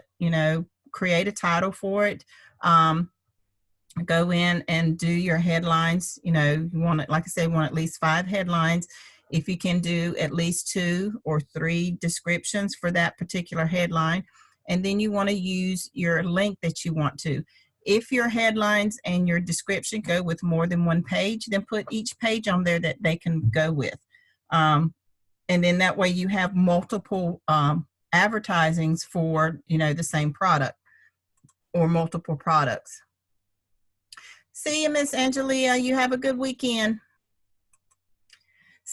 create a title for it. Go in and do your headlines. You want it, like I said, you want at least 5 headlines. If you can do at least 2 or 3 descriptions for that particular headline. And then you want to use your link that you want to. If your headlines and your description go with more than 1 page, then put each page on there that they can go with. And then that way you have multiple advertisings for, the same product or multiple products. See you, Miss Angelia. You have a good weekend.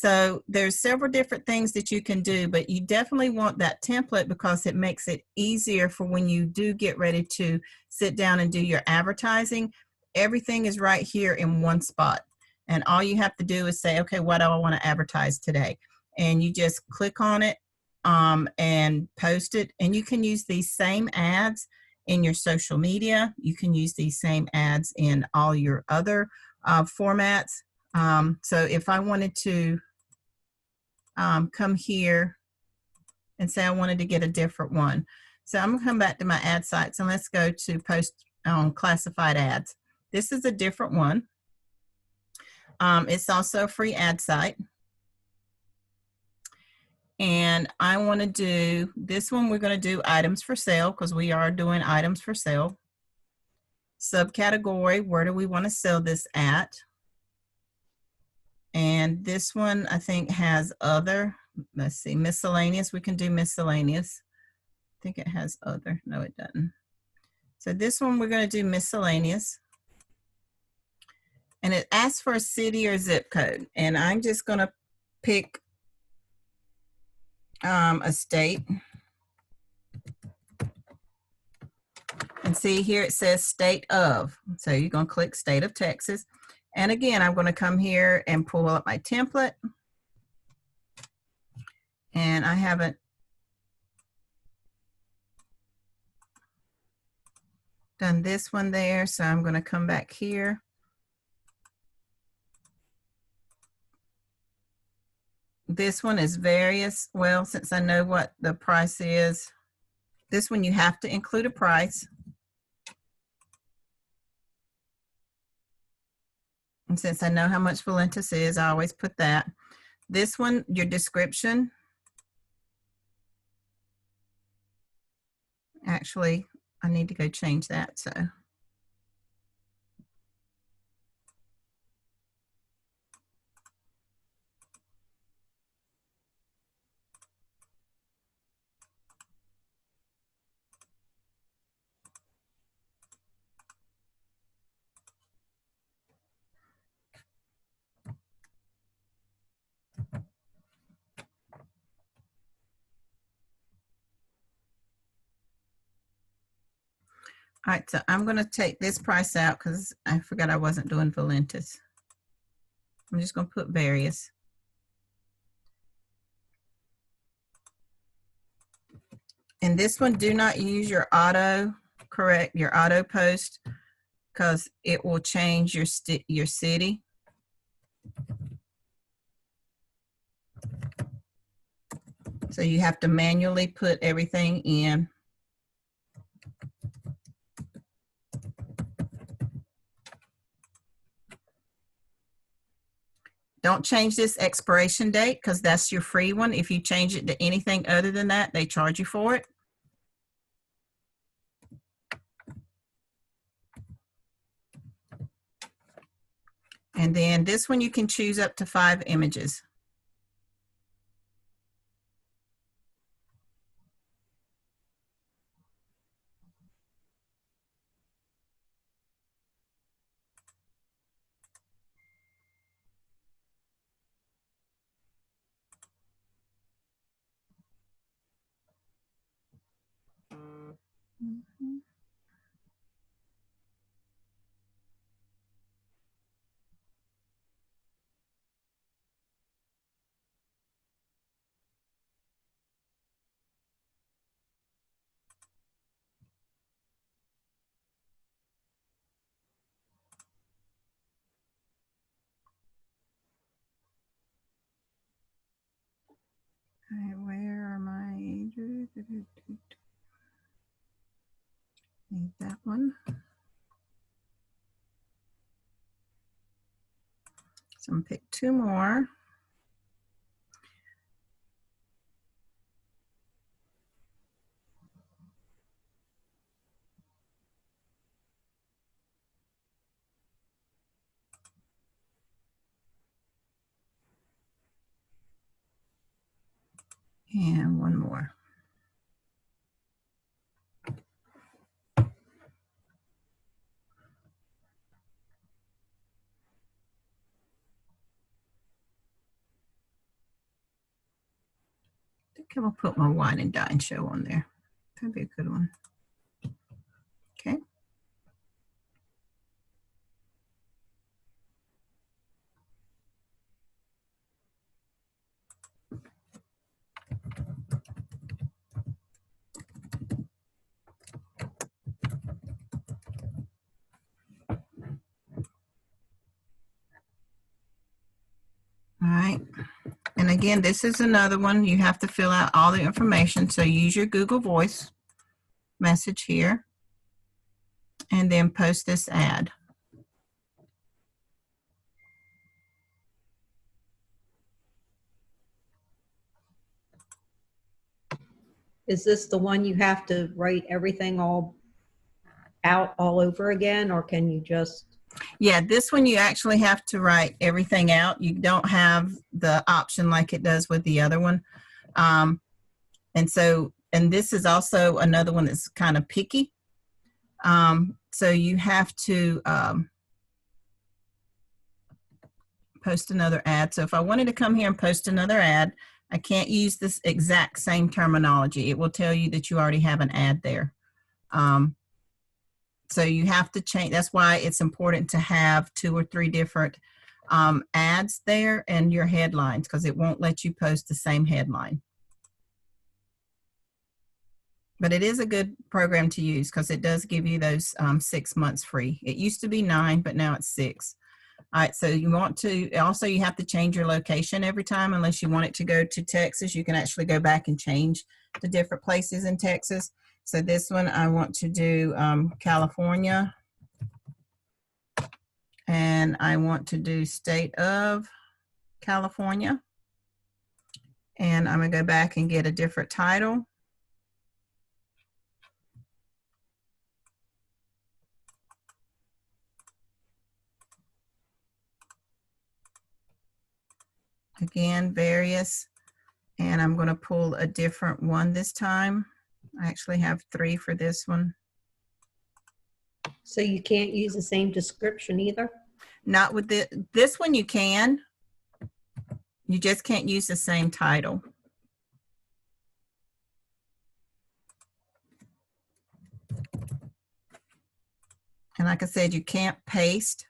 So there's several different things that you can do, but you definitely want that template because it makes it easier for when you do get ready to sit down and do your advertising. Everything is right here in one spot. And all you have to do is say, okay, what do I want to advertise today? And you just click on it and post it. And you can use these same ads in your social media. You can use these same ads in all your other formats. So if I wanted to come here and say I wanted to get a different one. So I'm gonna come back to my ad sites and let's go to post on classified ads. This is a different one. It's also a free ad site. And I want to do this one. We're going to do items for sale because we are doing items for sale. Subcategory, where do we want to sell this at? And this one I think has other, let's see, miscellaneous. We can do miscellaneous. I think it has other. No, it doesn't. So this one we're going to do miscellaneous. And it asks for a city or zip code. And I'm just going to pick a state. And see here it says state of. So you're going to click state of Texas. And again, I'm going to come here and pull up my template. And I haven't done this one there. So I'm going to come back here. This one is various. Well, since I know what the price is, this one you have to include a price. And since I know how much Valentis is, I always put that. This one, your description. Actually, I need to go change that. So. All right, so I'm going to take this price out because I forgot I wasn't doing Valentis. I'm just going to put various. And this one, do not use your auto correct, your auto post, because it will change your city. So you have to manually put everything in. Don't change this expiration date because that's your free one. If you change it to anything other than that, they charge you for it. And then this one, you can choose up to 5 images. Where are my, need that one. So I'm gonna pick 2 more. And 1 more. Okay, we'll put my wine and dine show on there. That'd be a good one. Okay. All right. And again, this is another one. You have to fill out all the information. So use your Google Voice message here and then post this ad. Is this the one you have to write everything all out all over again, or can you just? Yeah, this one you actually have to write everything out. You don't have the option like it does with the other one. And this is also another one that's kind of picky. So you have to post another ad. So if I wanted to come here and post another ad, I can't use this exact same terminology. It will tell you that you already have an ad there. So you have to change. That's why it's important to have 2 or 3 different ads there and your headlines, because it won't let you post the same headline. But it is a good program to use because it does give you those 6 months free. It used to be 9, but now it's 6. All right, so you want to, also you have to change your location every time unless you want it to go to Texas. You can actually go back and change the different places in Texas. So this one, I want to do California. And I want to do state of California. And I'm going to go back and get a different title. Again, various. And I'm going to pull a different one this time. I actually have 3 for this one. So you can't use the same description either? Not with this one you can. You just can't use the same title. And like I said, you can't paste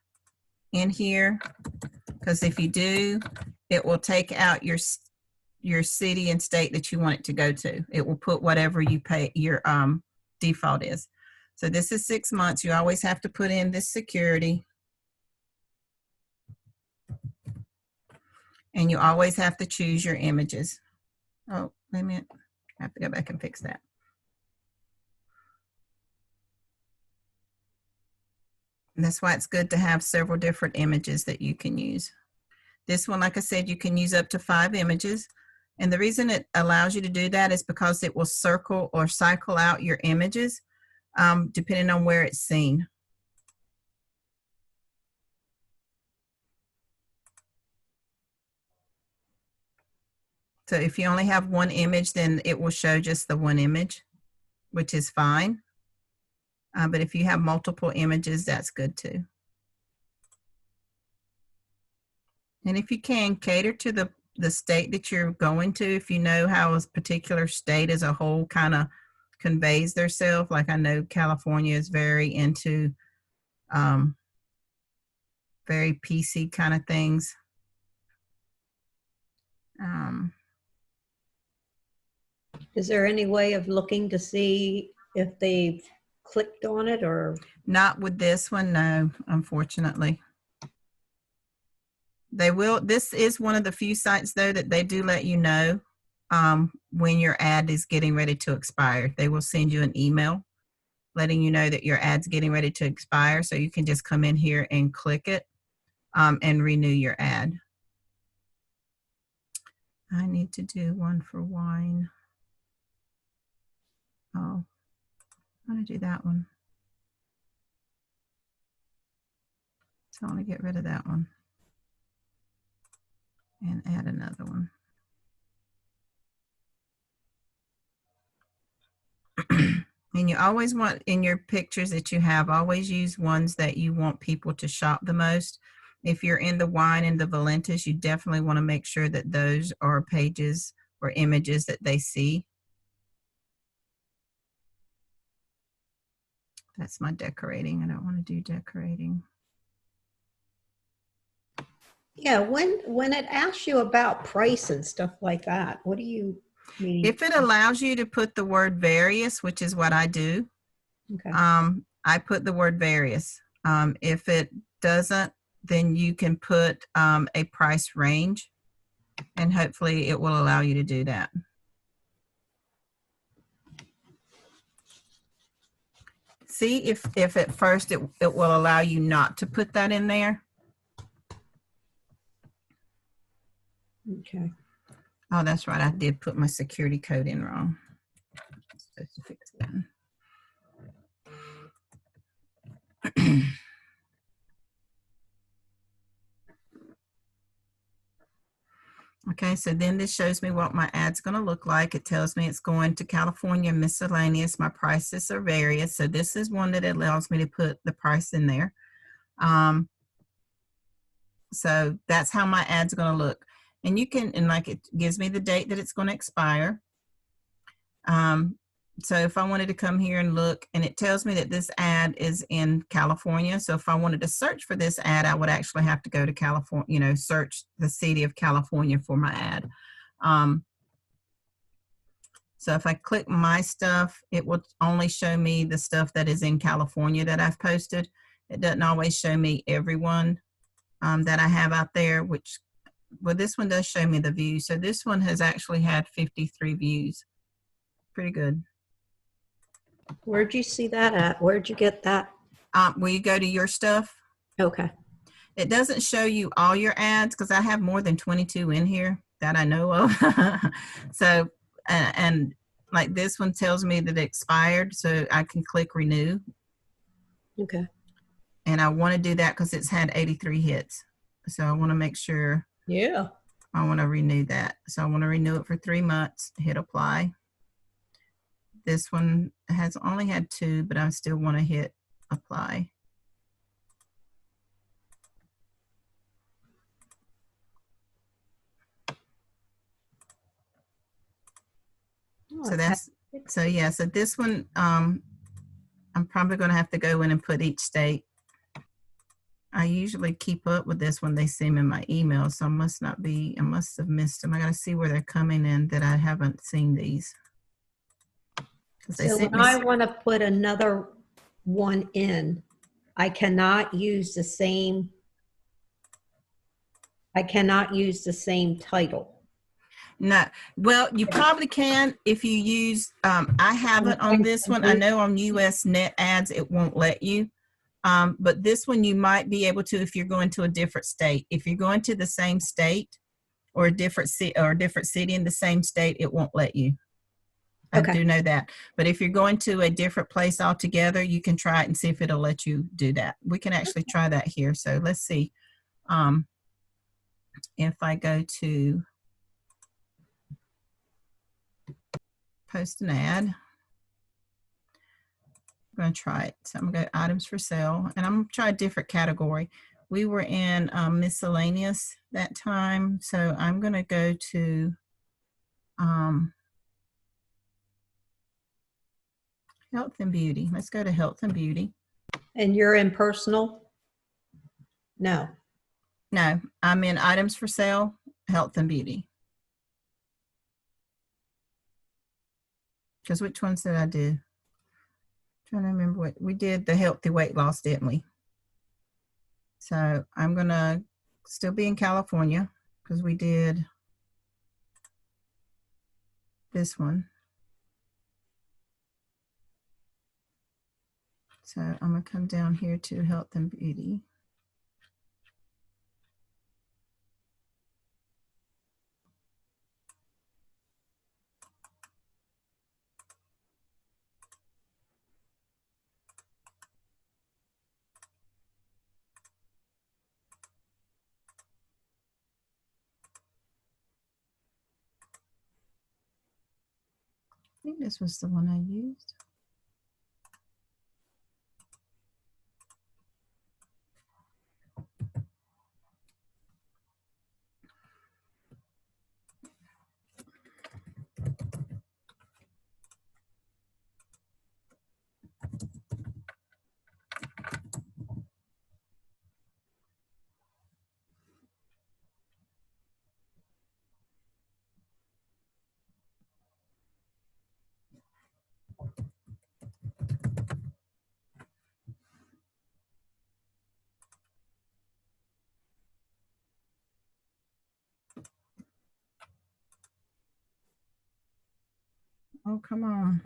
in here because if you do, it will take out your city and state that you want it to go to. It will put whatever you pay your default is. So this is 6 months. You always have to put in this security. And you always have to choose your images. Oh, wait a minute. I have to go back and fix that. And that's why it's good to have several different images that you can use. This one, like I said, you can use up to 5 images. And the reason it allows you to do that is because it will circle or cycle out your images depending on where it's seen. So if you only have 1 image, then it will show just the 1 image, which is fine. But if you have multiple images, that's good too. And if you can, cater to the state that you're going to. If you know how a particular state as a whole kind of conveys theirself, like I know California is very into very PC kind of things. Is there any way of looking to see if they've clicked on it or? Not with this one, no, unfortunately. They will. This is one of the few sites, though, that they do let you know when your ad is getting ready to expire. They will send you an email letting you know that your ad's getting ready to expire, so you can just come in here and click it and renew your ad. I need to do one for wine. Oh, I want to do that one. So I want to get rid of that one and add another one. And you always want in your pictures that you have, always use ones that you want people to shop the most. If you're in the wine and the Valentas, you definitely want to make sure that those are pages or images that they see. That's my decorating. I don't want to do decorating. Yeah, when it asks you about price and stuff like that, what do you mean? If it allows you to put the word various, which is what I do, Okay. I put the word various. If it doesn't, then you can put a price range, and hopefully it will allow you to do that. See if at first it will allow you not to put that in there. Okay. Oh, that's right. I did put my security code in wrong. Supposed to fix that. Okay, so then this shows me what my ad's going to look like. It tells me it's going to California miscellaneous. My prices are various. So this is one that allows me to put the price in there. So that's how my ad's going to look. And you can, and like it gives me the date that it's going to expire. So if I wanted to come here and look, and it tells me that this ad is in California. So if I wanted to search for this ad, I would actually have to go to California, you know, search the city of California for my ad. So if I click my stuff, it will only show me the stuff that is in California that I've posted. It doesn't always show me everyone that I have out there, which, well, this one does show me the views. So this one has actually had 53 views. Pretty good. Where'd you see that at? Where'd you get that? Will you go to your stuff? Okay. It doesn't show you all your ads because I have more than 22 in here that I know of. So, and like this one tells me that it expired, so I can click renew. Okay. And I want to do that because it's had 83 hits. So I want to make sure. Yeah. I want to renew that. So I want to renew it for 3 months, hit apply. This one has only had 2, but I still want to hit apply. Oh, So that's, so yeah, so this one, I'm probably going to have to go in and put each state. I usually keep up with this when they send me my email, so I must have missed them. I got to see where they're coming in that I haven't seen these. So when I want to put another one in, I cannot use the same title. No, well, you probably can if you use, I haven't on this one. I know on US Net Ads, it won't let you. But this one you might be able to if you're going to a different state. If you're going to the same state or a different city in the same state, it won't let you. Okay. I do know that. But if you're going to a different place altogether, you can try it and see if it'll let you do that. We can actually try that here. So let's see. If I go to post an ad, I'm going to try it. So I'm going to go items for sale, and I'm going to try a different category. We were in miscellaneous that time, so I'm going to go to health and beauty. Let's go to health and beauty. And you're in personal? No. No, I'm in items for sale, health and beauty. Because which ones did I do? I'm trying to remember what we did. The healthy weight loss, didn't we? So I'm going to still be in California because we did this one. So I'm going to come down here to health and beauty. I think this was the one I used. Oh, come on.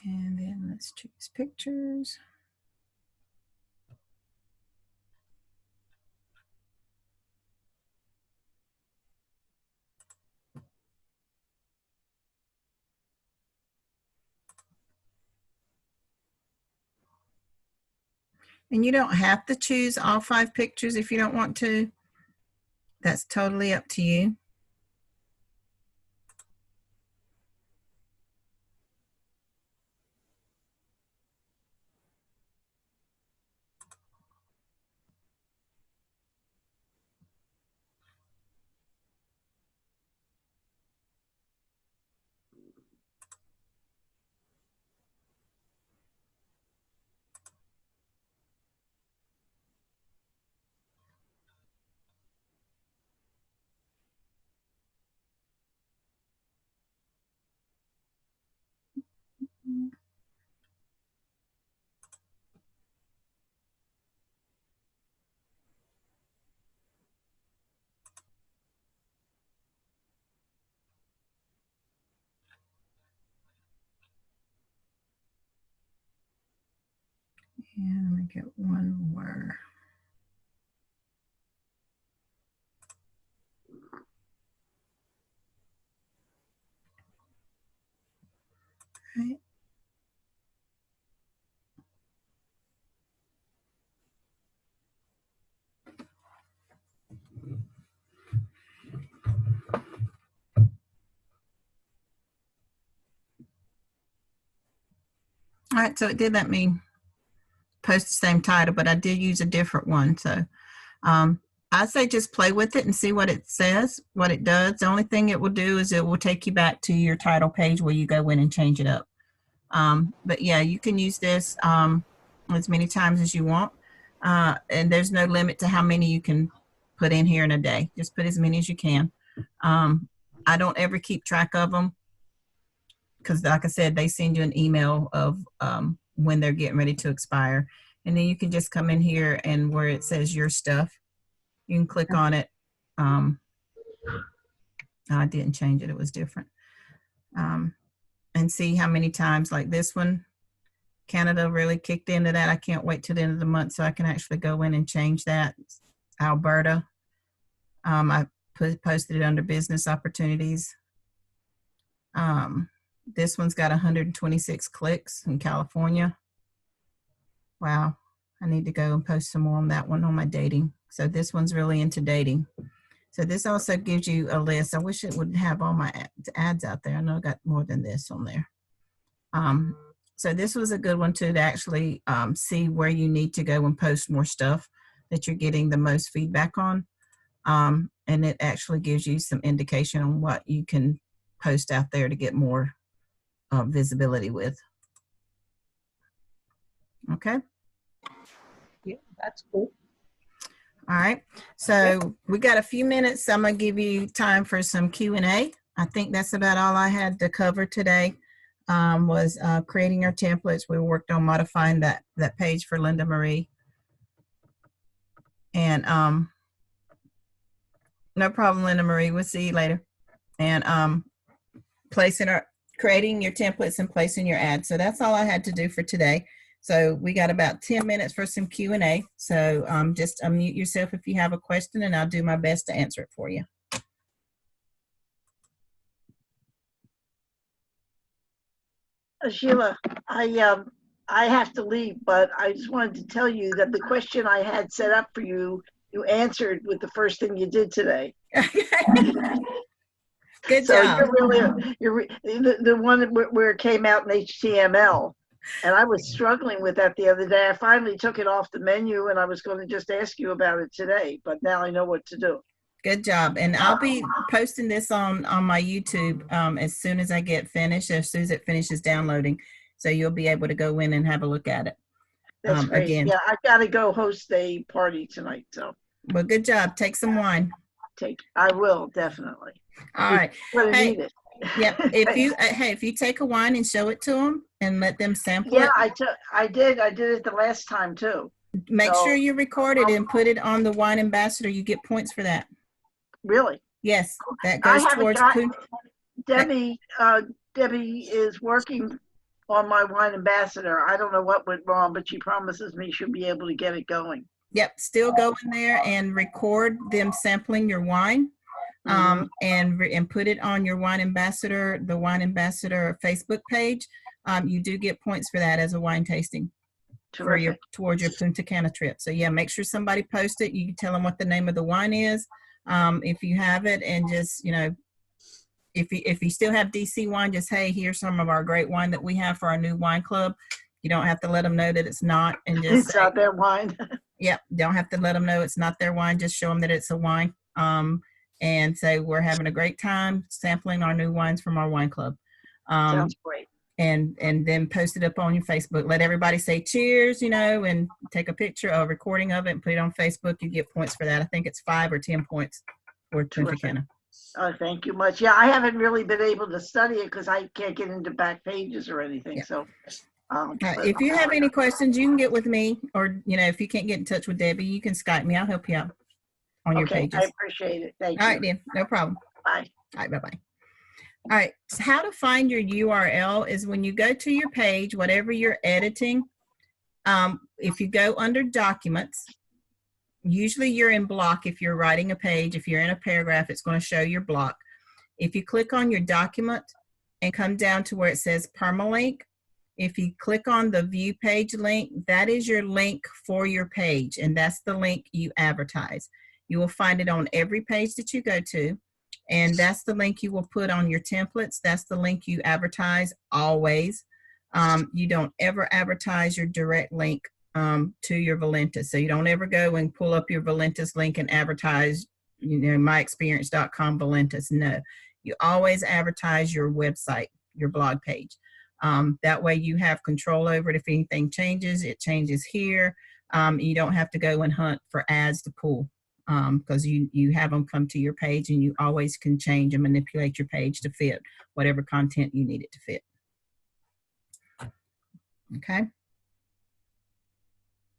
And then let's choose pictures. And you don't have to choose all 5 pictures if you don't want to. That's totally up to you. And let me get one more. Right. All right, so it did let me post the same title, but I did use a different one. So I say just play with it and see what it says, what it does. The only thing it will do is it will take you back to your title page where you go in and change it up. But yeah, you can use this as many times as you want. And there's no limit to how many you can put in here in a day. Just put as many as you can. I don't ever keep track of them because, like I said, they send you an email of when they're getting ready to expire. And then you can just come in here and where it says your stuff, you can click on it. I didn't change it. It was different. And see how many times, like this one, Canada really kicked into that. I can't wait till the end of the month so I can actually go in and change that. Alberta. I posted it under business opportunities. This one's got 126 clicks in California. Wow. I need to go and post some more on that one on my dating. So this one's really into dating. So this also gives you a list. I wish it would have all my ads out there. I know I got more than this on there. So this was a good one too, to actually see where you need to go and post more stuff that you're getting the most feedback on. And it actually gives you some indication on what you can post out there to get more visibility with. Okay. Yeah, that's cool. All right. So we got a few minutes. So I'm going to give you time for some Q&A. I think that's about all I had to cover today. Was creating our templates. We worked on modifying that page for Linda Marie. And no problem, Linda Marie. We'll see you later. And creating your templates and placing your ads. So that's all I had to do for today. So we got about 10 minutes for some Q&A. So just unmute yourself if you have a question, and I'll do my best to answer it for you. Sheila, I have to leave, but I just wanted to tell you that the question I had set up for you, you answered with the first thing you did today. Good so job. You're the one where it came out in HTML, and I was struggling with that the other day. I finally took it off the menu, and I was going to just ask you about it today, but now I know what to do. Good job. And I'll be posting this on my YouTube as soon as I get finished, as soon as it finishes downloading. So you'll be able to go in and have a look at it. That's great. Again. Yeah, I've got to go host a party tonight. So. Well, good job. Take some wine. I will, definitely. All right. Hey, yep. If you take a wine and show it to them and let them sample it. Yeah, I did it the last time too. Make sure you record it and put it on the Wine Ambassador. You get points for that. Really? Yes, that I goes haven't towards got, Punta. Debbie is working on my wine ambassador. I don't know what went wrong, but she promises me she'll be able to get it going. Yep, still go in there and record them sampling your wine, and put it on your the wine ambassador Facebook page. You do get points for that as a wine tasting for Terrific. towards your Punta Cana trip. So yeah, make sure somebody posts it. You can tell them what the name of the wine is, if you have it, and just, you know, if you still have DC wine, just, hey, here's some of our great wine that we have for our new wine club. You don't have to let them know that it's not, and just It's not their wine. Yep, don't have to let them know it's not their wine. Just show them that it's a wine, and say we're having a great time sampling our new wines from our wine club. Sounds great. And then post it up on your Facebook. Let everybody say cheers, you know, and take a picture, a recording of it, and put it on Facebook. You get points for that. I think it's 5 or 10 points for Punta Cana. Oh, thank you much. Yeah, I haven't really been able to study it because I can't get into back pages or anything. Yeah. So, if you have any questions, you can get with me, or, you know, if you can't get in touch with Debbie, you can Skype me. I'll help you out on your pages. I appreciate it. Thank you. All right, then. No problem. Bye. All right, bye-bye. All right, so how to find your URL is when you go to your page, whatever you're editing, if you go under documents, usually you're in block. If you're writing a page, if you're in a paragraph, it's going to show your block. If you click on your document and come down to where it says permalink, if you click on the view page link, that is your link for your page, and that's the link you advertise. You will find it on every page that you go to, and that's the link you will put on your templates. That's the link you advertise always. You don't ever advertise your direct link to your Valentis. So you don't ever go and pull up your Valentis link and advertise, you know, myexperience.com Valentis. No, you always advertise your website, your blog page. That way you have control over it. If anything changes, it changes here. You don't have to go and hunt for ads to pull, because you have them come to your page, and you always can change and manipulate your page to fit whatever content you need it to fit. Okay.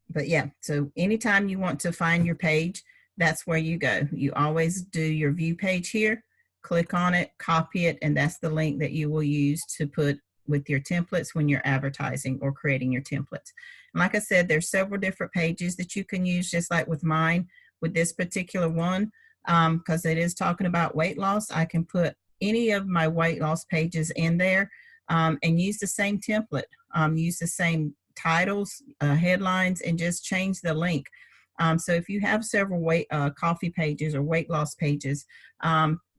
But yeah, so anytime you want to find your page, that's where you go. You always do your view page here, click on it, copy it, and that's the link that you will use to put with your templates when you're advertising or creating your templates. And like I said, there's several different pages that you can use, just like with mine. With this particular one, because it is talking about weight loss, I can put any of my weight loss pages in there, and use the same template, use the same titles, headlines, and just change the link. So if you have several coffee pages or weight loss pages,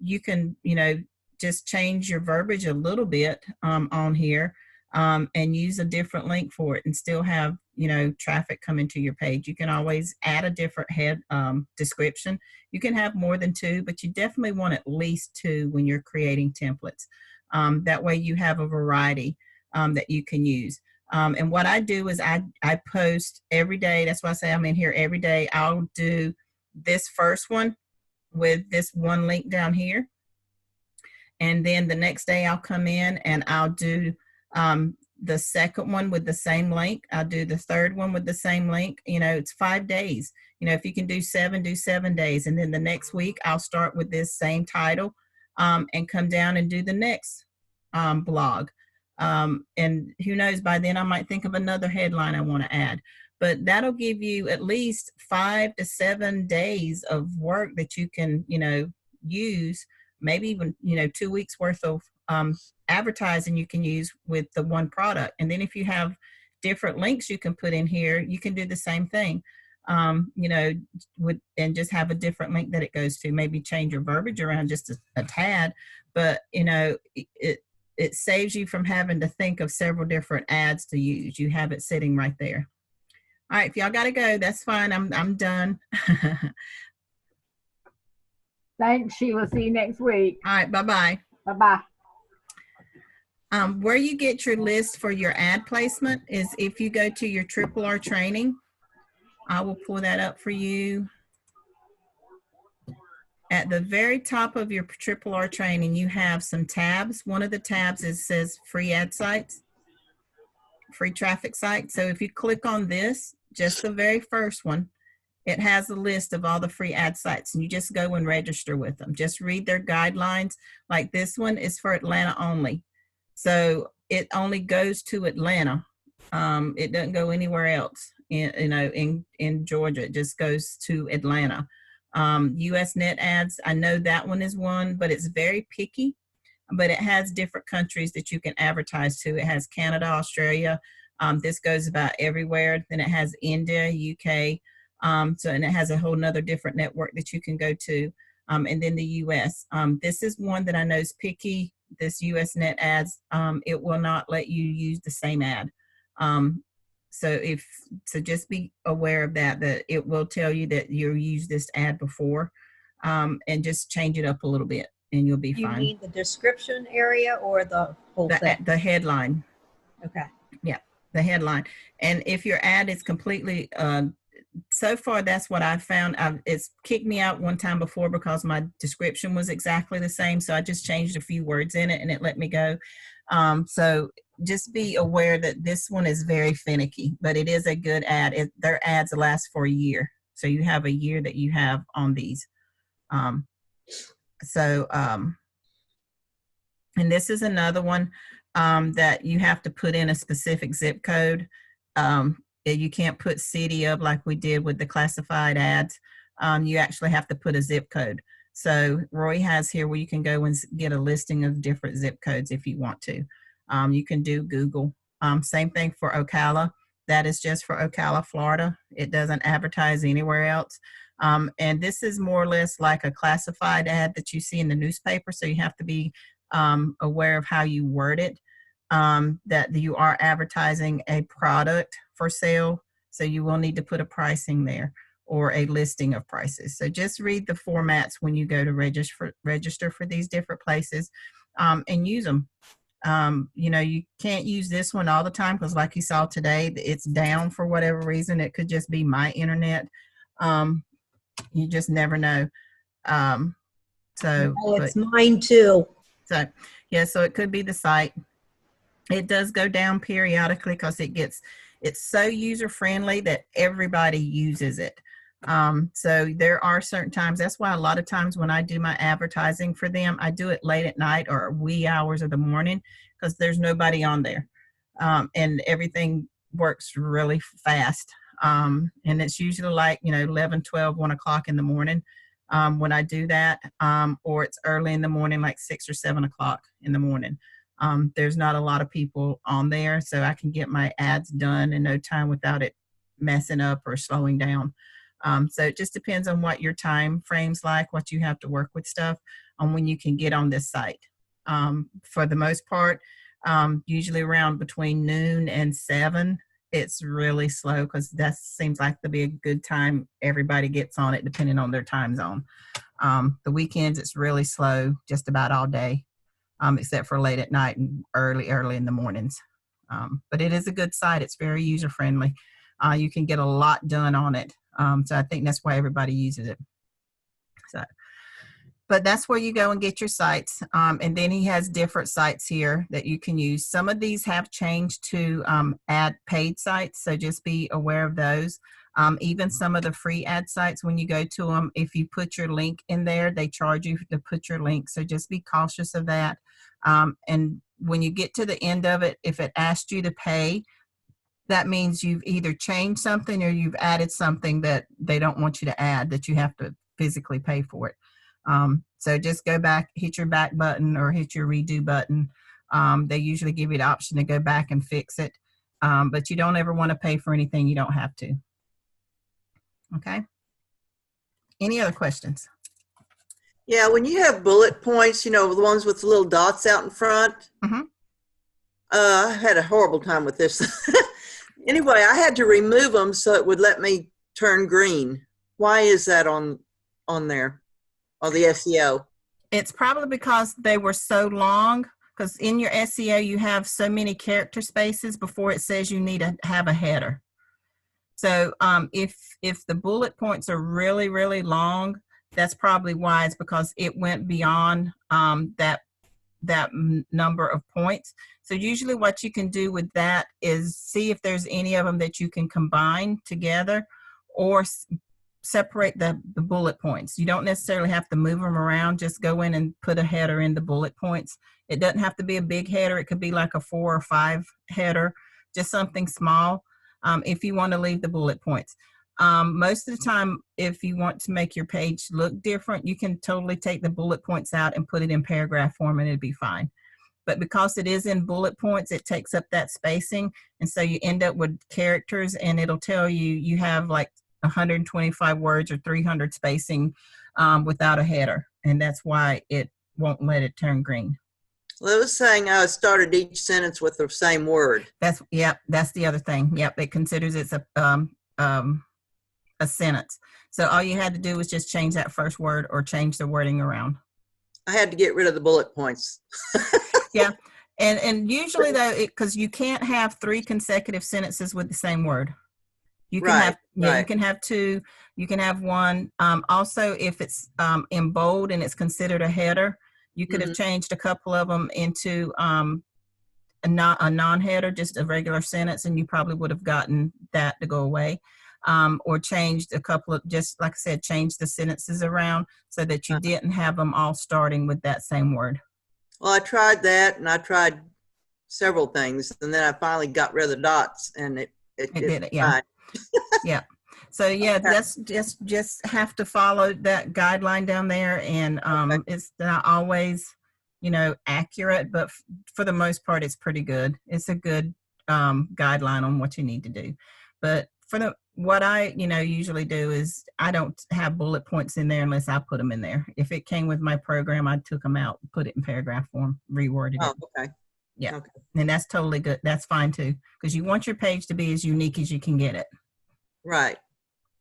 you can, you know, just change your verbiage a little bit on here, and use a different link for it, and still have, you know, traffic come into your page. You can always add a different head description. You can have more than 2, but you definitely want at least 2 when you're creating templates. That way you have a variety that you can use. And what I do is I post every day. That's why I say I'm in here every day. I'll do this first one with this one link down here. And then the next day I'll come in and I'll do the second one with the same link. I'll do the third one with the same link. You know, it's 5 days. You know, if you can do 7, do 7 days. And then the next week I'll start with this same title and come down and do the next blog. And who knows, by then I might think of another headline I want to add. But that'll give you at least 5 to 7 days of work that you can, you know, use. Maybe even, you know, 2 weeks worth of advertising you can use with the one product. And then if you have different links you can put in here, you can do the same thing, you know, and just have a different link that it goes to. Maybe change your verbiage around just a tad, but, you know, it saves you from having to think of several different ads to use. You have it sitting right there. All right, if y'all got to go, that's fine. I'm done. Thanks, Sheila. See you next week. All right, bye-bye. Bye-bye. Where you get your list for your ad placement is if you go to your Triple R training. I will pull that up for you. At the very top of your Triple R training, you have some tabs. One of the tabs says free ad sites, free traffic sites. So if you click on this, just the very first one, it has a list of all the free ad sites, and you just go and register with them. Just read their guidelines. Like this one is for Atlanta only. So it only goes to Atlanta. It doesn't go anywhere else in Georgia. It just goes to Atlanta. US net ads, I know that one is one, but it's very picky. But it has different countries that you can advertise to. It has Canada, Australia. This goes about everywhere. Then it has India, UK. And it has a whole nother different network that you can go to. And then the US. This is one that I know is picky. This US net ads, it will not let you use the same ad. So just be aware of that it will tell you that you used this ad before, and just change it up a little bit and you'll be fine. You mean the description area or the whole thing? The headline. Okay. Yeah, the headline. And if your ad is completely, so far that's what I found. It's kicked me out one time before because my description was exactly the same. So I just changed a few words in it and it let me go. So just be aware that this one is very finicky, but it is a good ad. Their ads last for a year. So you have a year that you have on these. And this is another one that you have to put in a specific zip code. You can't put city up like we did with the classified ads. You actually have to put a zip code. So Roy has here where you can go and get a listing of different zip codes if you want to. You can do Google. Same thing for Ocala. That is just for Ocala, Florida. It doesn't advertise anywhere else. And this is more or less like a classified ad that you see in the newspaper. So you have to be aware of how you word it, that you are advertising a product for sale. So you will need to put a pricing there or a listing of prices. So just read the formats when you go to register for these different places, and use them. You can't use this one all the time because like you saw today, it's down for whatever reason. It could just be my internet. You just never know. It's mine too. So yeah, so it could be the site. It does go down periodically because it's so user friendly that everybody uses it. So there are certain times, that's why a lot of times when I do my advertising for them, I do it late at night or wee hours of the morning because there's nobody on there. And everything works really fast. And it's usually like, 11, 12, 1 o'clock in the morning when I do that, or it's early in the morning, like 6 or 7 o'clock in the morning. There's not a lot of people on there, so I can get my ads done in no time without it messing up or slowing down. So it just depends on what your time frame's like, what you have to work with stuff on when you can get on this site. For the most part, usually around between noon and 7, it's really slow because that seems like to be a good time everybody gets on it depending on their time zone. The weekends, it's really slow just about all day, except for late at night and early in the mornings. But it is a good site. It's very user friendly. You can get a lot done on it. So I think that's why everybody uses it. But that's where you go and get your sites. And then he has different sites here that you can use. Some of these have changed to add paid sites, so just be aware of those. Even some of the free ad sites, when you go to them, if you put your link in there, they charge you to put your link. So just be cautious of that. And when you get to the end of it, if it asked you to pay, that means you've either changed something or you've added something that they don't want you to add, that you have to physically pay for it. So just go back, hit your back button or hit your redo button. They usually give you the option to go back and fix it. But you don't ever want to pay for anything you don't have to. Okay. Any other questions? Yeah, when you have bullet points, the ones with the little dots out in front, Mm-hmm. I had a horrible time with this. Anyway, I had to remove them so it would let me turn green. Why is that on there, on the SEO? It's probably because they were so long, because in your SEO, you have so many character spaces before it says you need to have a header. So if the bullet points are really, really long, that's probably why. It's because it went beyond that number of points. So usually what you can do with that is see if there's any of them that you can combine together, or separate the bullet points. You don't necessarily have to move them around. Just go in and put a header in the bullet points. It doesn't have to be a big header. It could be like a 4 or 5 header, just something small, if you want to leave the bullet points. Most of the time, if you want to make your page look different, you can totally take the bullet points out and put it in paragraph form and it'd be fine. But because it is in bullet points, it takes up that spacing. And so you end up with characters, and it'll tell you you have like 125 words or 300 spacing without a header. And that's why it won't let it turn green. Well, it was saying I started each sentence with the same word. That's the other thing. Yep, it considers it's a sentence. So all you had to do was just change that first word or change the wording around. I had to get rid of the bullet points. Yeah. And usually though, because you can't have 3 consecutive sentences with the same word. You can have, you can have 2, you can have 1. Also, if it's in bold and it's considered a header, you could have changed a couple of them into a non-header, just a regular sentence, and you probably would have gotten that to go away. Or changed a couple of, just like I said, change the sentences around so that you didn't have them all starting with that same word. Well, I tried that, and I tried several things, and then I finally got rid of the dots, and it did it. Yeah. Yeah. So yeah, that's just have to follow that guideline down there, and it's not always, accurate, but for the most part, it's pretty good. It's a good guideline on what you need to do. But for what I usually do is I don't have bullet points in there unless I put them in there. If it came with my program, I took them out, put it in paragraph form, reworded it. Oh, okay. Yeah. Okay. And that's totally good. That's fine too, because you want your page to be as unique as you can get it. Right.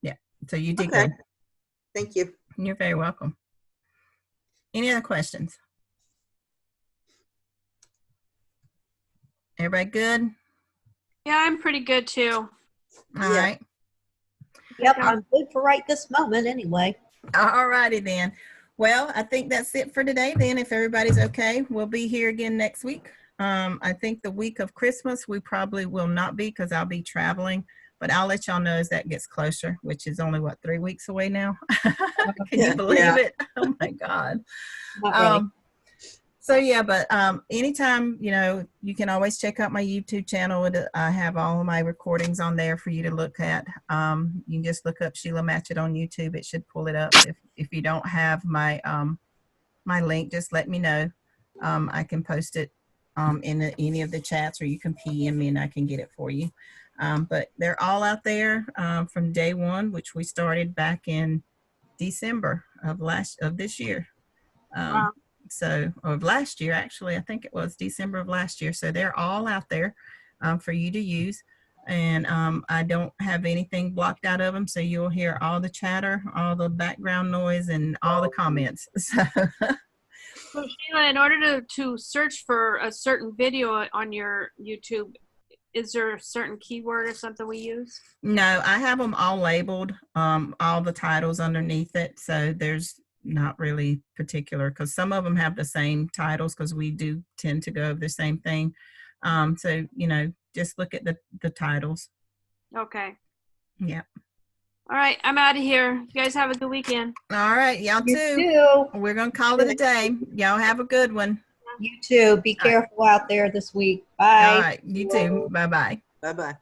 Yeah. So you did good. Thank you. You're very welcome. Any other questions? Everybody good? Yeah, I'm pretty good too. All right. Yep, I'm good for right this moment anyway. All righty then. Well, I think that's it for today then. If everybody's okay, we'll be here again next week. I think the week of Christmas, we probably will not be because I'll be traveling, but I'll let y'all know as that gets closer, which is only, 3 weeks away now? Can you believe it? Oh my God. Not really. So yeah, but anytime, you can always check out my YouTube channel. I have all of my recordings on there for you to look at. You can just look up Sheila Matchett on YouTube. It should pull it up. If you don't have my my link, just let me know. I can post it in any of the chats, or you can PM me and I can get it for you. But they're all out there from day one, which we started back in December of this year. Wow. So, of last year, actually, I think it was December of last year. So they're all out there for you to use. And I don't have anything blocked out of them. So you'll hear all the chatter, all the background noise, and all the comments. So, Sheila, in order to search for a certain video on your YouTube, is there a certain keyword or something we use? no, I have them all labeled, all the titles underneath it. So there's not really particular, because some of them have the same titles, because we do tend to go over the same thing. So just look at the titles. Okay. Yeah. All right, I'm out of here. You guys have a good weekend. All right, y'all You too. too. We're gonna call it a day. Y'all have a good one. You too. Be careful out there this week. All Bye. right, you too. Bye bye. Bye-bye.